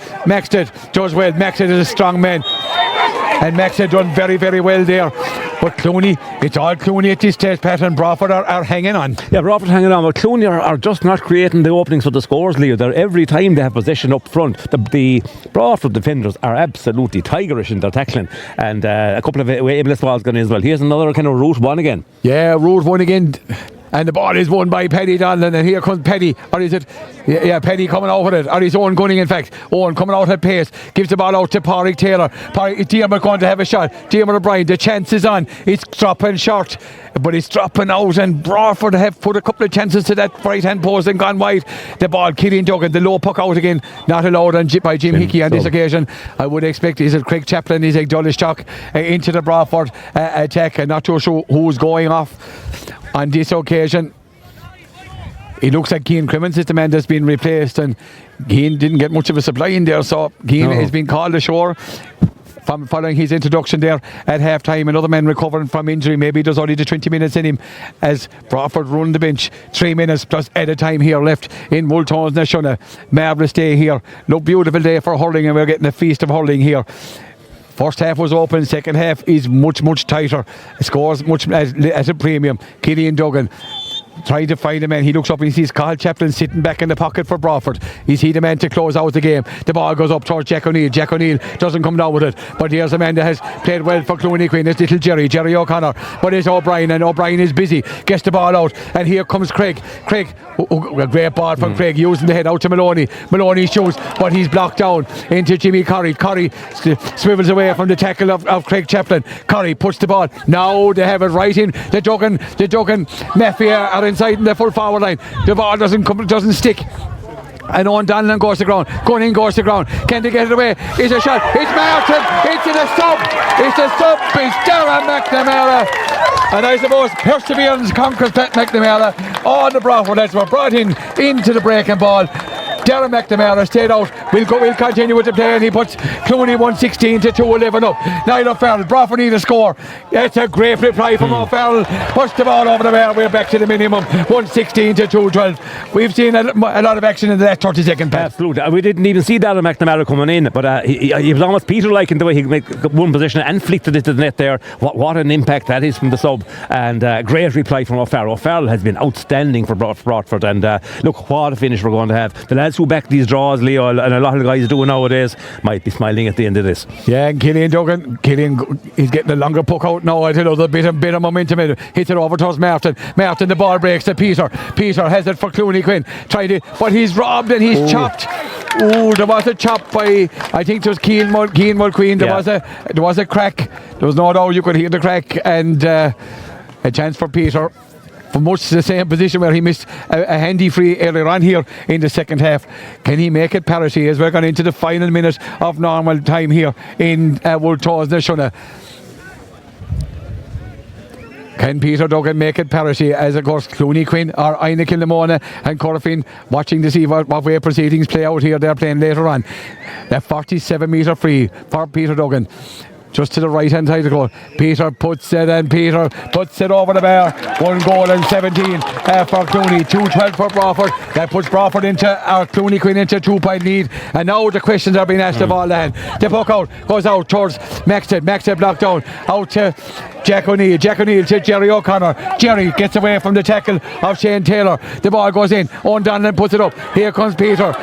does well. Maxted is a strong man, and Maxted done very, very well there. But Clooney, it's all Clooney at this stage, Pat, and Broadford are hanging on. Yeah, Broadford hanging on, but Clooney are just not creating the openings for the scores, Leo. Every time they have possession up front, the Broadford defenders are absolutely tigerish in their tackling, and a couple of aimless balls gone in as well. Here's another kind of route 1 again. Yeah, route 1 again. And the ball is won by Paddy Donlan, and here comes Paddy, or is it? Yeah, Paddy coming out with it, or his own gunning in fact. Owen coming out at pace, gives the ball out to Pádraig Taylor. Dermot going to have a shot. Dermot O'Brien, the chance is on. It's dropping short, but it's dropping out, and Broadford have put a couple of chances to that right hand post and gone wide. The ball, Killian Duggan, the low puck out again, not allowed by Jim Hickey on this occasion. I would expect, is it Craig Chaplin, is a Dulles Chalk into the Broadford attack, and not too sure who's going off on this occasion. It looks like Keane Clemens is the man that's been replaced, and Keane didn't get much of a supply in there, so Keane has been called ashore. following his introduction there at half time. Another man recovering from injury. Maybe there's only the 20 minutes in him as Broadford run the bench. 3 minutes plus added time here left in Wooltones Nashuna. Marvellous day here. Look, beautiful day for hurling, and we're getting a feast of hurling here. First half was open, second half is much tighter. Scores much at a premium. Killian Duggan trying to find a man. He looks up and he sees Cathal Chaplin sitting back in the pocket for Broadford. Is he the man to close out the game? The ball goes up towards Jack O'Neill. Jack O'Neill doesn't come down with it, but here's a man that has played well for Clooney Quinn. It's little Jerry O'Connor, but it's O'Brien, and O'Brien is busy, gets the ball out, and here comes Craig, a great ball from Craig, using the head out to Maloney shoots, but he's blocked down into Jimmy Corrie. Swivels away from the tackle of Craig Chaplin. Corrie puts the ball, now they have it right in the Duggan Mafia are inside in the full forward line. The ball doesn't stick, and Owen Donlan goes to ground. Gunning goes to ground. Can they get it away? It's a shot. It's Martin. It's in a sub. It's Darren McNamara. And I suppose perseverance conquers McNamara. All the Broadford lads were brought into the breaking ball. Darren McNamara stayed out. We'll continue with the play, and he puts Clooney 116 to 211 up. Niall O'Farrell, Broadford need a score. It's a great reply from O'Farrell. Puts the ball over the bar. We're back to the minimum. 116 to 212. We've seen a lot of action in the last 30 seconds. Absolutely. We didn't even see Darren McNamara coming in, but he was almost Peter-like in the way he made one position and flicked it into the net there. What an impact that is from the sub, and great reply from O'Farrell. O'Farrell has been outstanding for Broadford, and look what a finish we're going to have. The lads who back these draws, Leo, and a lot of the guys do nowadays, might be smiling at the end of this. Yeah, and Killian Duggan, he's getting a longer puck out now. I tell you, there's a bit of momentum in it. Hits it over towards Martin. The ball breaks to Peter. Peter has it for Clooney Quinn. Tried it, but he's robbed and he's chopped. Oh, there was a chop by, I think it was Keane Mulqueen. There was a crack. There was no doubt you could hear the crack, and a chance for Peter. For much the same position where he missed a handy free earlier on here in the second half. Can he make it parity as we're going into the final minute of normal time here in Wooltones Nashuna? Can Peter Duggan make it parity as, of course, Clooney Quinn or Ina Kilnamona and Corfin watching to see what way proceedings play out here. They're playing later on. That 47 metre free for Peter Duggan. Just to the right hand side of the goal. Peter puts it over the bar. 1 goal and 17 for Clooney. 2-12 for Broadford. That puts Broadford into Clooney Quinn into a 2-point lead. And now the questions are being asked of all the hand. The puck out goes out towards Maxted blocked down. Out to Jack O'Neill to Jerry O'Connor. Jerry gets away from the tackle of Shane Taylor. The ball goes in. Owen Donlan puts it up. Here comes Peter.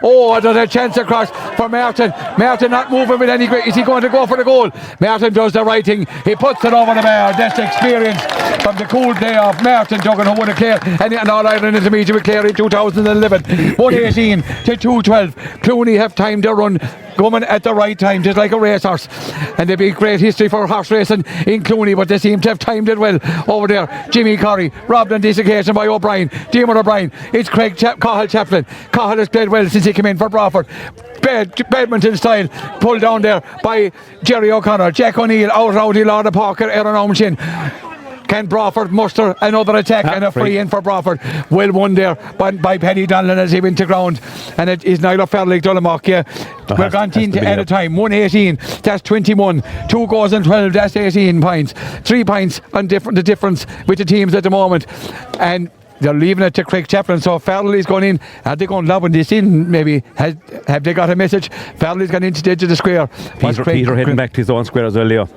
Oh, there's a chance across for Martin. Martin not moving with any great. Is he going to go for the goal? Martin does the right thing. He puts it over the bar. That's the experience from the cool day of Martin Duggan, who won a Clare and All Ireland Intermediate with Clare in 2011. 118 to 212. Clooney have timed their run, coming at the right time, just like a racehorse. And there'd be great history for horse racing in Clooney, but they seem to have timed it well over there. Jimmy Corrie, robbed on this occasion by O'Brien. Demon O'Brien. It's Cathal Chaplin. Cathal has played well since he came in for Broadford. Badminton style, pulled down there by Jerry O'Connor. Jack O'Neill out rowdy Lord Parker, Aaron Omshin. Can Broadford muster another attack and a free in for Broadford? Well won there by Paddy Donlan as he went to ground. And it is Niall O'Farrell, Dolemock. Yeah. We're gone at a time. 118, that's 21. 2 goals and 12, that's 18 points. 3 points on the difference with the teams at the moment. And they're leaving it to Craig Chaplin, so Farrell is going in. Are they going lobbing this in? Maybe have they got a message? Farrell is going into the edge of the square. Peter heading back to his own square as well, Leo.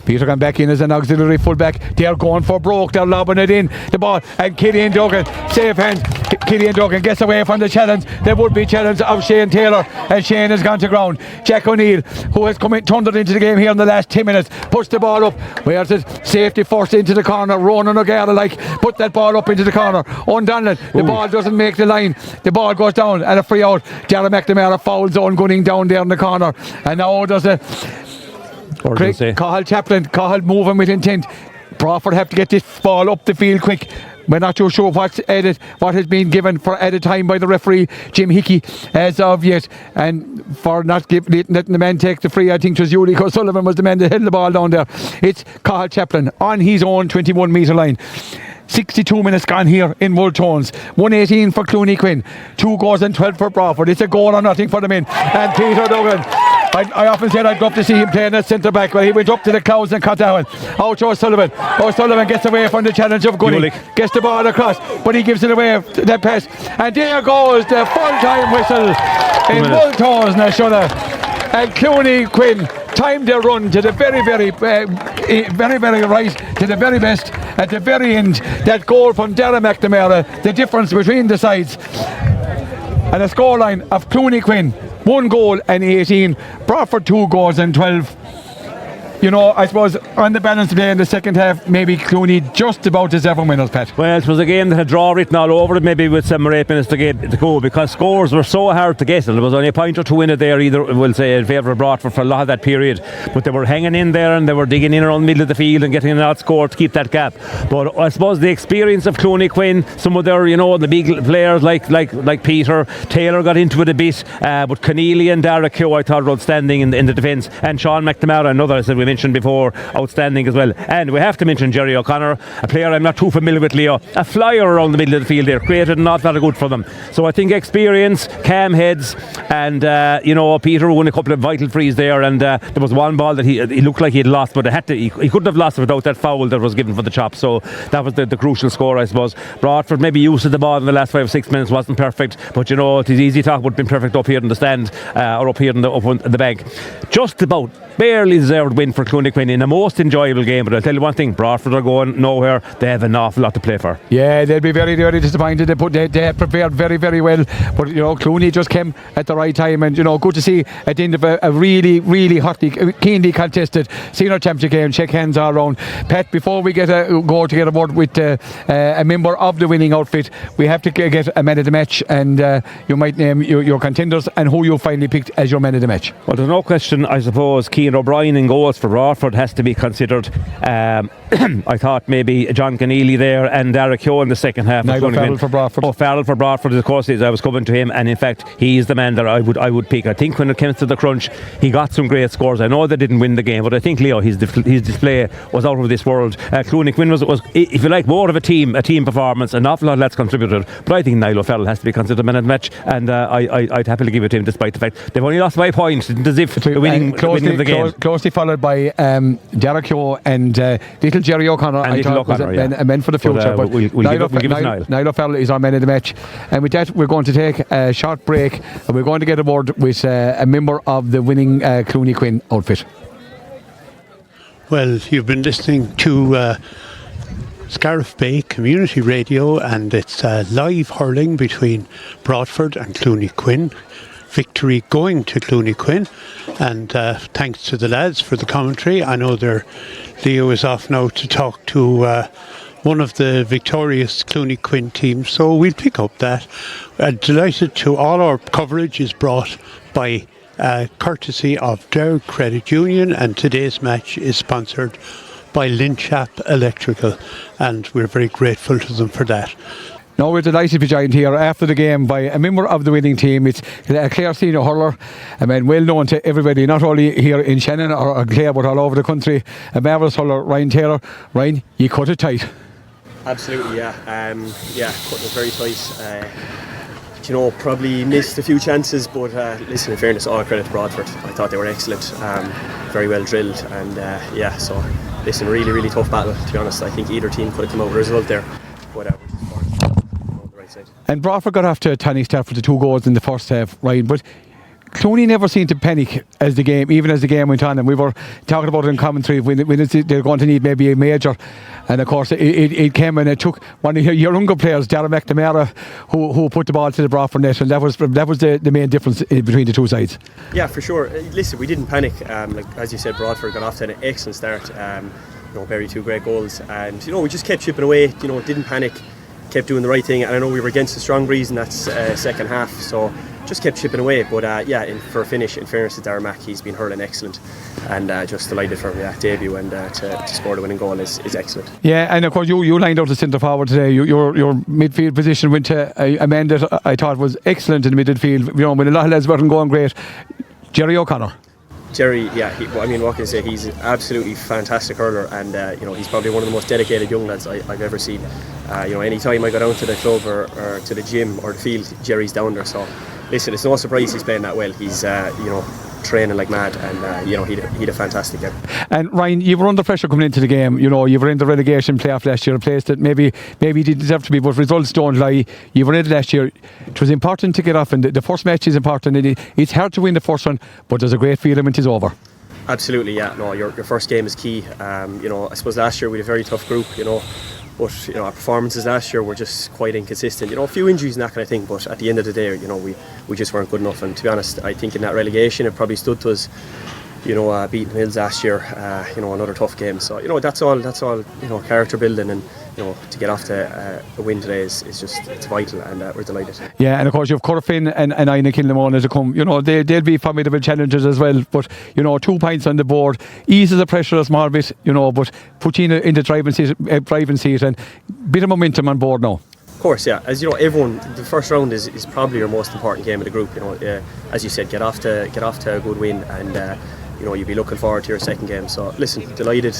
Peter gone back in as an auxiliary fullback. They're going for broke. They're lobbing it in. The ball. And Killian Duggan, safe hands. Killian Duggan gets away from the challenge. There would be challenge of Shane Taylor. And Shane has gone to ground. Jack O'Neill, who has turned it into the game here in the last 10 minutes, puts the ball up. Where's it? Safety forced into the corner. Ronan O'Gara put that ball up into the corner. Undonlan. The ball doesn't make the line. The ball goes down and a free out. Darren McNamara fouls on Gunning down there in the corner. And now there's a Cathal Chaplin, Cathal moving with intent. Broadford have to get this ball up the field quick. We're not too sure what has been given for added time by the referee Jim Hickey as of yet, and for not letting the man take the free. I think it was Ulrich O'Sullivan was the man that held the ball down there. It's Cathal Chaplin on his own 21 metre line. 62 minutes gone here in Wooltones. 118 for Clooney Quinn. 2 goals and 12 for Broadford. It's a goal or nothing for the men. And Peter Duggan I often said I'd love to see him playing at centre back, but he went up to the clouds and cut down. Out to O'Sullivan. O'Sullivan gets away from the challenge of Clooney. Gets the ball across, but he gives it away, that pass. And there goes the full-time whistle in Wolfe na Shona. And Clooney Quinn timed their run to the very right, to the very best, at the very end. That goal from McNamara, the difference between the sides. And a scoreline of Clooney Quinn, 1 goal and 18, Broadford 2 goals and 12. You know, I suppose on the balance today in the second half, maybe Clooney just about deserving winners, Pat. Well, it was a game that had draw written all over it, maybe with 7 or 8 minutes to go, because scores were so hard to get. There was only a point or two in it there, either, we'll say, in favour of Broadford for a lot of that period. But they were hanging in there and they were digging in around the middle of the field and getting an outscore to keep that gap. But I suppose the experience of Clooney Quinn, some of their, you know, the big players like Peter, Taylor got into it a bit, but Keneally and Dara Keogh, I thought, were outstanding in the defence. And Sean McNamara, another, I said, we mentioned before, outstanding as well. And we have to mention Jerry O'Connor, a player I'm not too familiar with, Leo, a flyer around the middle of the field there, created an awful lot of good for them. So I think experience, calm heads, and you know, Peter won a couple of vital frees there, and there was one ball that he looked like he had lost, but he couldn't have lost it without that foul that was given for the chop. So that was the crucial score, I suppose. Broadford maybe used of the ball in the last 5 or 6 minutes, wasn't perfect, but you know, it is easy talk about being perfect up here in the stand, or up here in the bank. Just about barely deserved win for Clooney Quinn in a most enjoyable game. But I'll tell you one thing, Broadford are going nowhere. They have an awful lot to play for. Yeah, they'll be very, very disappointed. They prepared very, very well, but you know, Clooney just came at the right time, and you know, good to see at the end of a really, really hotly, keenly contested senior championship game. Shake hands all round. Pat, before we get a word with a member of the winning outfit, we have to get a man of the match, and you might name your contenders and who you finally picked as your man of the match. Well, there's no question, I suppose, Cian O'Brien in goals for Broadford has to be considered. I thought maybe John Keneally there and Dara Keogh in the second half. Farrell for Broadford. Oh, Farrell for Broadford, of course. I was coming to him, and in fact, he's the man that I would pick. I think when it came to the crunch, he got some great scores. I know they didn't win the game, but I think, Leo, his display was out of this world. Clooney Quinn was, if you like, more of a team performance. An awful lot of lads contributed, but I think Niall O'Farrell has to be considered man of the match, and I'd happily give it to him, despite the fact they've only lost by a point. It's as if winning of the game. Closely followed by Dara Keogh and little Jerry O'Connor. And I thought was a man for the future. But we'll give it to Niall. Niall O'Farrell is our man of the match. And with that, we're going to take a short break, and we're going to get a word with a member of the winning Clooney Quinn outfit. Well, you've been listening to Scariff Bay Community Radio, and it's live hurling between Broadford and Clooney Quinn. Victory going to Clooney Quinn, and thanks to the lads for the commentary. I know Leo is off now to talk to one of the victorious Clooney Quinn teams, so we'll pick up that. Delighted to all our coverage is brought by courtesy of Doyle Credit Union, and today's match is sponsored by LynChap Electrical, and we're very grateful to them for that. Now we're delighted to be joined here after the game by a member of the winning team. It's a Clare senior hurler, a man well known to everybody, not only here in Shannon or Clare, but all over the country. A marvellous hurler, Ryan Taylor. Ryan, you cut it tight. Absolutely, yeah. Cutting it very tight. You know, probably missed a few chances, but listen, in fairness, all credit to Broadford. I thought they were excellent, very well drilled, and so listen, really, really tough battle, to be honest. I think either team could have come out with a result there, but and Broadford got off to a tiny start for the 2 goals in the first half, Ryan, but Clooney never seemed to panic as the game went on, and we were talking about it in commentary when they're going to need maybe a major, and of course it came, and it took one of your younger players, Dara McNamara, who put the ball to the Broadford net, and that was the main difference between the two sides. Yeah, for sure. Listen, we didn't panic. Like as you said, Broadford got off to an excellent start. Buried 2 great goals, and we just kept chipping away. Didn't panic. Kept doing the right thing, and I know we were against a strong breeze in that second half, so just kept chipping away. But for a finish, in fairness to Dara Mac, he's been hurling excellent, and just delighted for him debut, and to score the winning goal is excellent. Yeah, and of course you lined out the centre forward today. Your midfield position went to a man that I thought was excellent in the midfield. When a lot of lads weren't going great, Jerry O'Connor. Jerry, what can I say? He's an absolutely fantastic hurler, and he's probably one of the most dedicated young lads I've ever seen. Any time I go down to the club or to the gym or the field, Jerry's down there. So listen, it's no surprise he's playing that well. He's training like mad, and he had a fantastic game. And Ryan, you were under pressure coming into the game. You were in the relegation playoff last year, a place that maybe you didn't deserve to be, but results don't lie. You were in it last year. It was important to get off, and the first match is important. It's hard to win the first one, but there's a great feeling when it's over. Absolutely, yeah. No, your first game is key. I suppose last year we had a very tough group, but our performances last year were just quite inconsistent. A few injuries and that kind of thing, but at the end of the day, we just weren't good enough. And to be honest, I think in that relegation it probably stood to us. Beating Hills last year, another tough game. So that's all character building, and to get off to a win today is just, it's vital, and we're delighted. Yeah, and of course you've Corofin and Ina Kilnamona to come. They'll be formidable challengers as well. But 2 points on the board eases the pressure a small bit. But put you in the driving seat, and bit of momentum on board now. Of course, yeah. As you know, everyone, the first round is probably your most important game of the group. As you said, get off to a good win, and you'll be looking forward to your second game. So listen, delighted,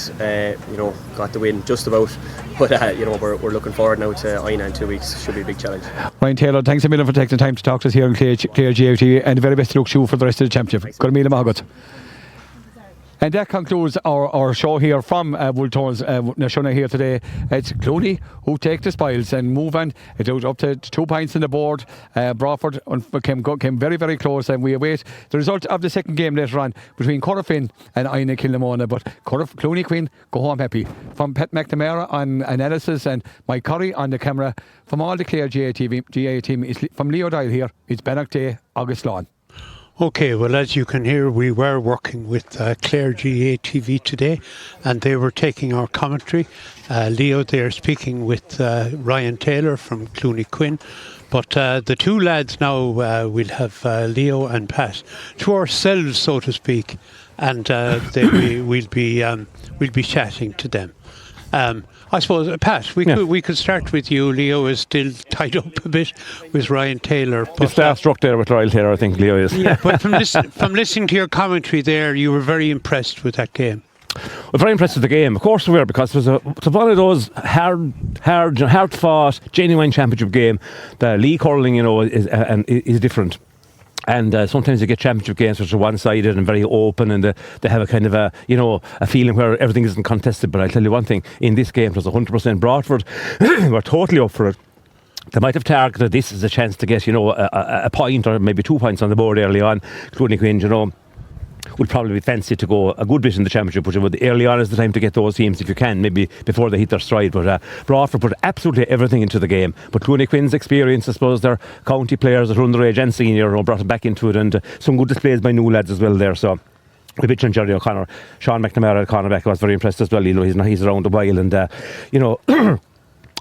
got the win just about, but we're looking forward now to Ina in 2 weeks. Should be a big challenge. Ryan Taylor, thanks a million for taking the time to talk to us here on Clare GAA, and the very best of luck to you for the rest of the championship. Good meal, Margaret. And that concludes our show here from Wooltones Nashuna here today. It's Clooney who take the spoils and move on. It's up to 2 points on the board. Broadford came very, very close, and we await the result of the second game later on between Corofin and Ina Kilnamona. But Clooney Quinn go home happy. From Pat McNamara on analysis and Mike Curry on the camera, from all the Clare GAA team, from Leo Doyle here, it's Bannock Day, August Lawn. Okay, well, as you can hear, we were working with Clare GAA TV today, and they were taking our commentary. Leo there speaking with Ryan Taylor from Clooney Quinn. But the two lads now, we'll have Leo and Pat to ourselves, so to speak, and we'll be chatting to them. I suppose, Pat, we could start with you. Leo is still tied up a bit with Ryan Taylor. It's starstruck there with Ryan Taylor, I think Leo is. Yeah, but from listening to your commentary there, you were very impressed with that game. We're very impressed with the game. Of course we were, because it was one of those hard fought, genuine championship game. The league hurling, is different. And sometimes you get championship games which are one-sided and very open, and they have a kind of a feeling where everything isn't contested. But I'll tell you one thing, in this game it was 100% Broadford. We're totally up for it. They might have targeted this as a chance to get a point or maybe 2 points on the board early on. Clooney Quinn, would probably be fancy to go a good bit in the championship, but early on is the time to get those teams if you can, maybe before they hit their stride. But Broadford put absolutely everything into the game. But Clooney Quinn's experience, I suppose, their county players that are underage and senior brought it back into it, and some good displays by new lads as well there. So we mentioned Jerry O'Connor, Sean McNamara, cornerback, was very impressed as well. He's around a while, and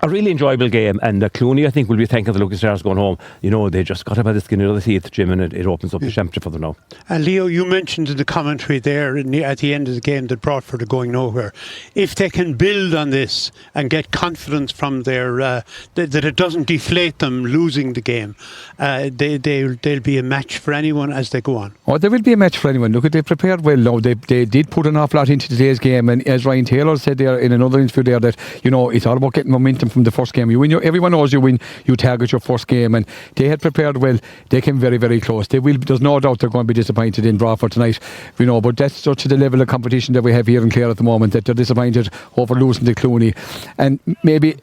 a really enjoyable game, and Clooney, I think, will be thanking the Lucky Stars going home. They just got about the skin of the teeth, Jim, and it opens up the championship for them now. And Leo, you mentioned in the commentary there at the end of the game that Broadford are going nowhere. If they can build on this and get confidence from their that it doesn't deflate them losing the game, they'll be a match for anyone as they go on. Oh, they will be a match for anyone. Look, they prepared well now. They did put an awful lot into today's game, and as Ryan Taylor said there in another interview there, that it's all about getting momentum from the first game. You win, everyone knows you win, you target your first game, and they had prepared well. They came very, very close. There's no doubt they're going to be disappointed in Broadford tonight, but that's such the level of competition that we have here in Clare at the moment, that they're disappointed over losing to Clooney. And maybe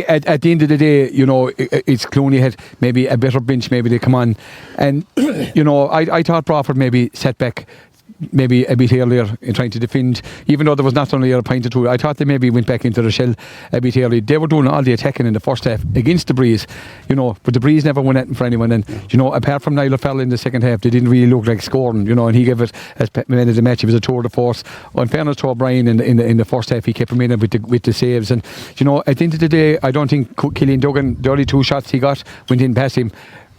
at the end of the day, it's Clooney had maybe a better bench, maybe they come on, and I thought Broadford maybe set back maybe a bit earlier in trying to defend, even though there was not only a point or two. I thought they maybe went back into the shell a bit early. They were doing all the attacking in the first half against the Breeze, but the Breeze never won anything for anyone, and apart from Niall O'Farrell in the second half, they didn't really look like scoring, and he gave it, as man of the match, he was a tour de force. In fairness to O'Brien in the first half, he kept him in with the saves, and at the end of the day, I don't think Killian Duggan, the only 2 shots he got went in past him.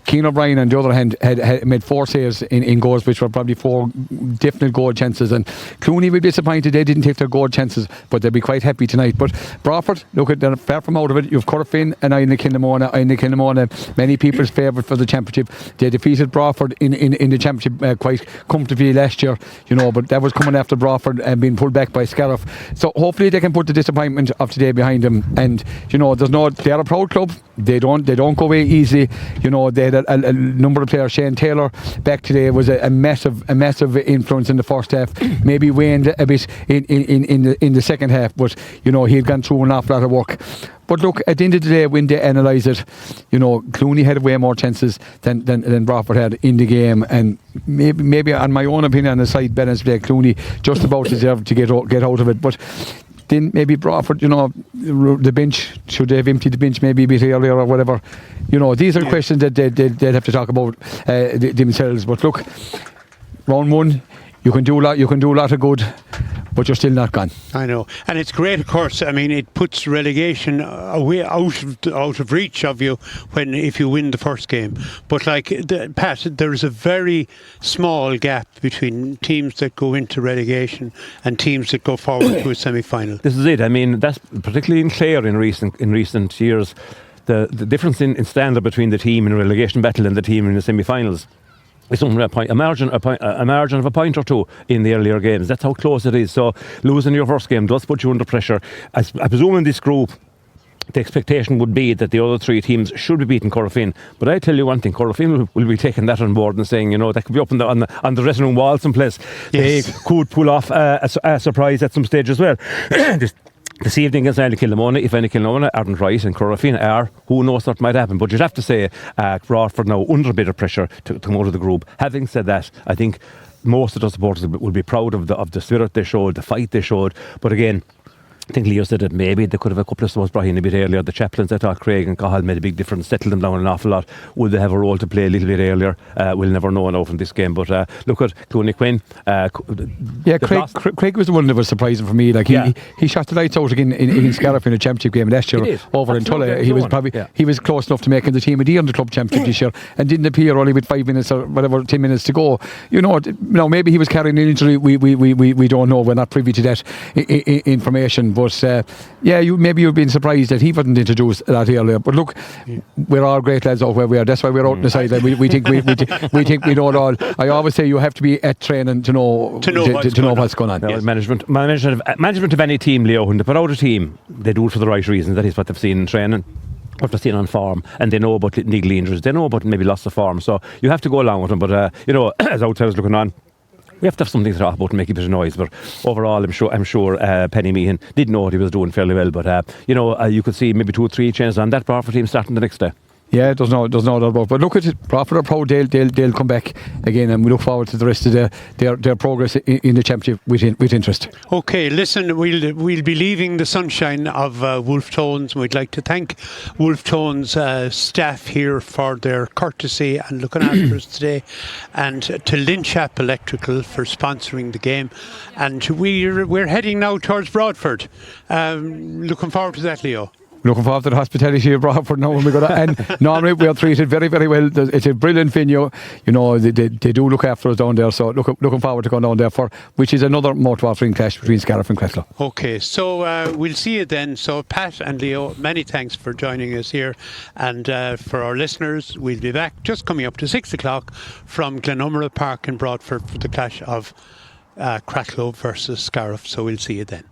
Keane O'Brien, on the other hand, had made 4 saves in goals, which were probably 4 definite goal chances. And Clooney will be disappointed they didn't take their goal chances, but they'll be quite happy tonight. But Broadford, look, they're far from out of it. You've Corofin and Ina Kilnamona, many people's favourite for the championship. They defeated Broadford in the championship quite comfortably last year, but that was coming after Broadford and being pulled back by Scariff. So hopefully they can put the disappointment of today behind them. And they are a proud club. they don't go away easy. You know, they had a number of players. Shane Taylor back today was a massive influence in the first half. Maybe waned a bit in the second half, but you know, he had gone through an awful lot of work. But look, at the end of the day, when they analyse it, you know, Clooney had way more chances than Broadford had in the game, and maybe on my own opinion, on the side balance play, Clooney just about deserved to get out of it. But then maybe Broadford, you know, the bench, should they have emptied the bench maybe a bit earlier or whatever? You know, these are questions that they'd have to talk about themselves. But look, round one, you can do a lot of good, but you're still not gone. I know, and it's great, of course. I mean, it puts relegation away out of reach of you if you win the first game. But like Pat, there is a very small gap between teams that go into relegation and teams that go forward to a semi-final. This is it. I mean, that's particularly in Clare in recent years. The difference in standard between the team in a relegation battle and the team in the semi-finals. It's only a margin of a point or two in the earlier games. That's how close it is. So losing your first game does put you under pressure. I presume in this group, the expectation would be that the other three teams should be beating Corofin. But I tell you one thing, Corofin will be taking that on board and saying, you know, that could be up on the dressing room wall someplace. Yes. They could pull off a surprise at some stage as well. This evening against Kilnamona, if Kilnamona aren't right and Corofin are, who knows what might happen. But you'd have to say Broadford now under a bit of pressure to come out of the group. Having said that, I think most of the supporters will be proud of the spirit they showed, the fight they showed. But again, I think Leo said that maybe they could have a couple of stones brought in a bit earlier. The chaplains, I thought Craig and Cahill made a big difference, settled them down an awful lot. Would they have a role to play a little bit earlier? We'll never know now from this game. But look at Clooney Quinn. Craig was the one that was surprising for me. Like he shot the lights out in Scariff in a championship game last year over in Tulla. He was close enough to making the team of the year in the club championship this year, and didn't appear only with 5 minutes or whatever, 10 minutes to go. You know, maybe he was carrying an injury. We don't know. We're not privy to that information, but. You've been surprised that he wasn't introduced that earlier. But look, we're all great lads out where we are. That's why we're out on the sideline. We think we know it all. I always say you have to be at training to know what's going on. Yes. Management of any team, Leo, when they put out a team, they do it for the right reasons. That is what they've seen in training, what they've seen on form, and they know about niggly injuries. They know about maybe loss of form. So you have to go along with them. But as outsiders looking on, we have to have something to talk about and make a bit of noise. But overall, I'm sure Penny Meehan did know what he was doing fairly well. But you could see maybe 2 or 3 changes on that Broadford team starting the next day. Yeah, there's no doubt about it. But look at it, Broadford are proud. They'll come back again, and we look forward to the rest of their progress in the championship with interest. Okay, listen, we'll be leaving the sunshine of Wolfe Tones. We'd like to thank Wolfe Tones staff here for their courtesy and looking after us today, and to LynChap Electrical for sponsoring the game. And we're heading now towards Broadford. Looking forward to that, Leo. Looking forward to the hospitality of Broadford now when we go down. And normally we are treated very, very well. It's a brilliant venue. You know, they do look after us down there. So looking forward to going down there which is another motor-offering clash between Scariff and Creslow. Okay, so we'll see you then. So Pat and Leo, many thanks for joining us here. And for our listeners, we'll be back just coming up to 6 o'clock from McNamara Park in Broadford for the clash of Creslow versus Scariff. So we'll see you then.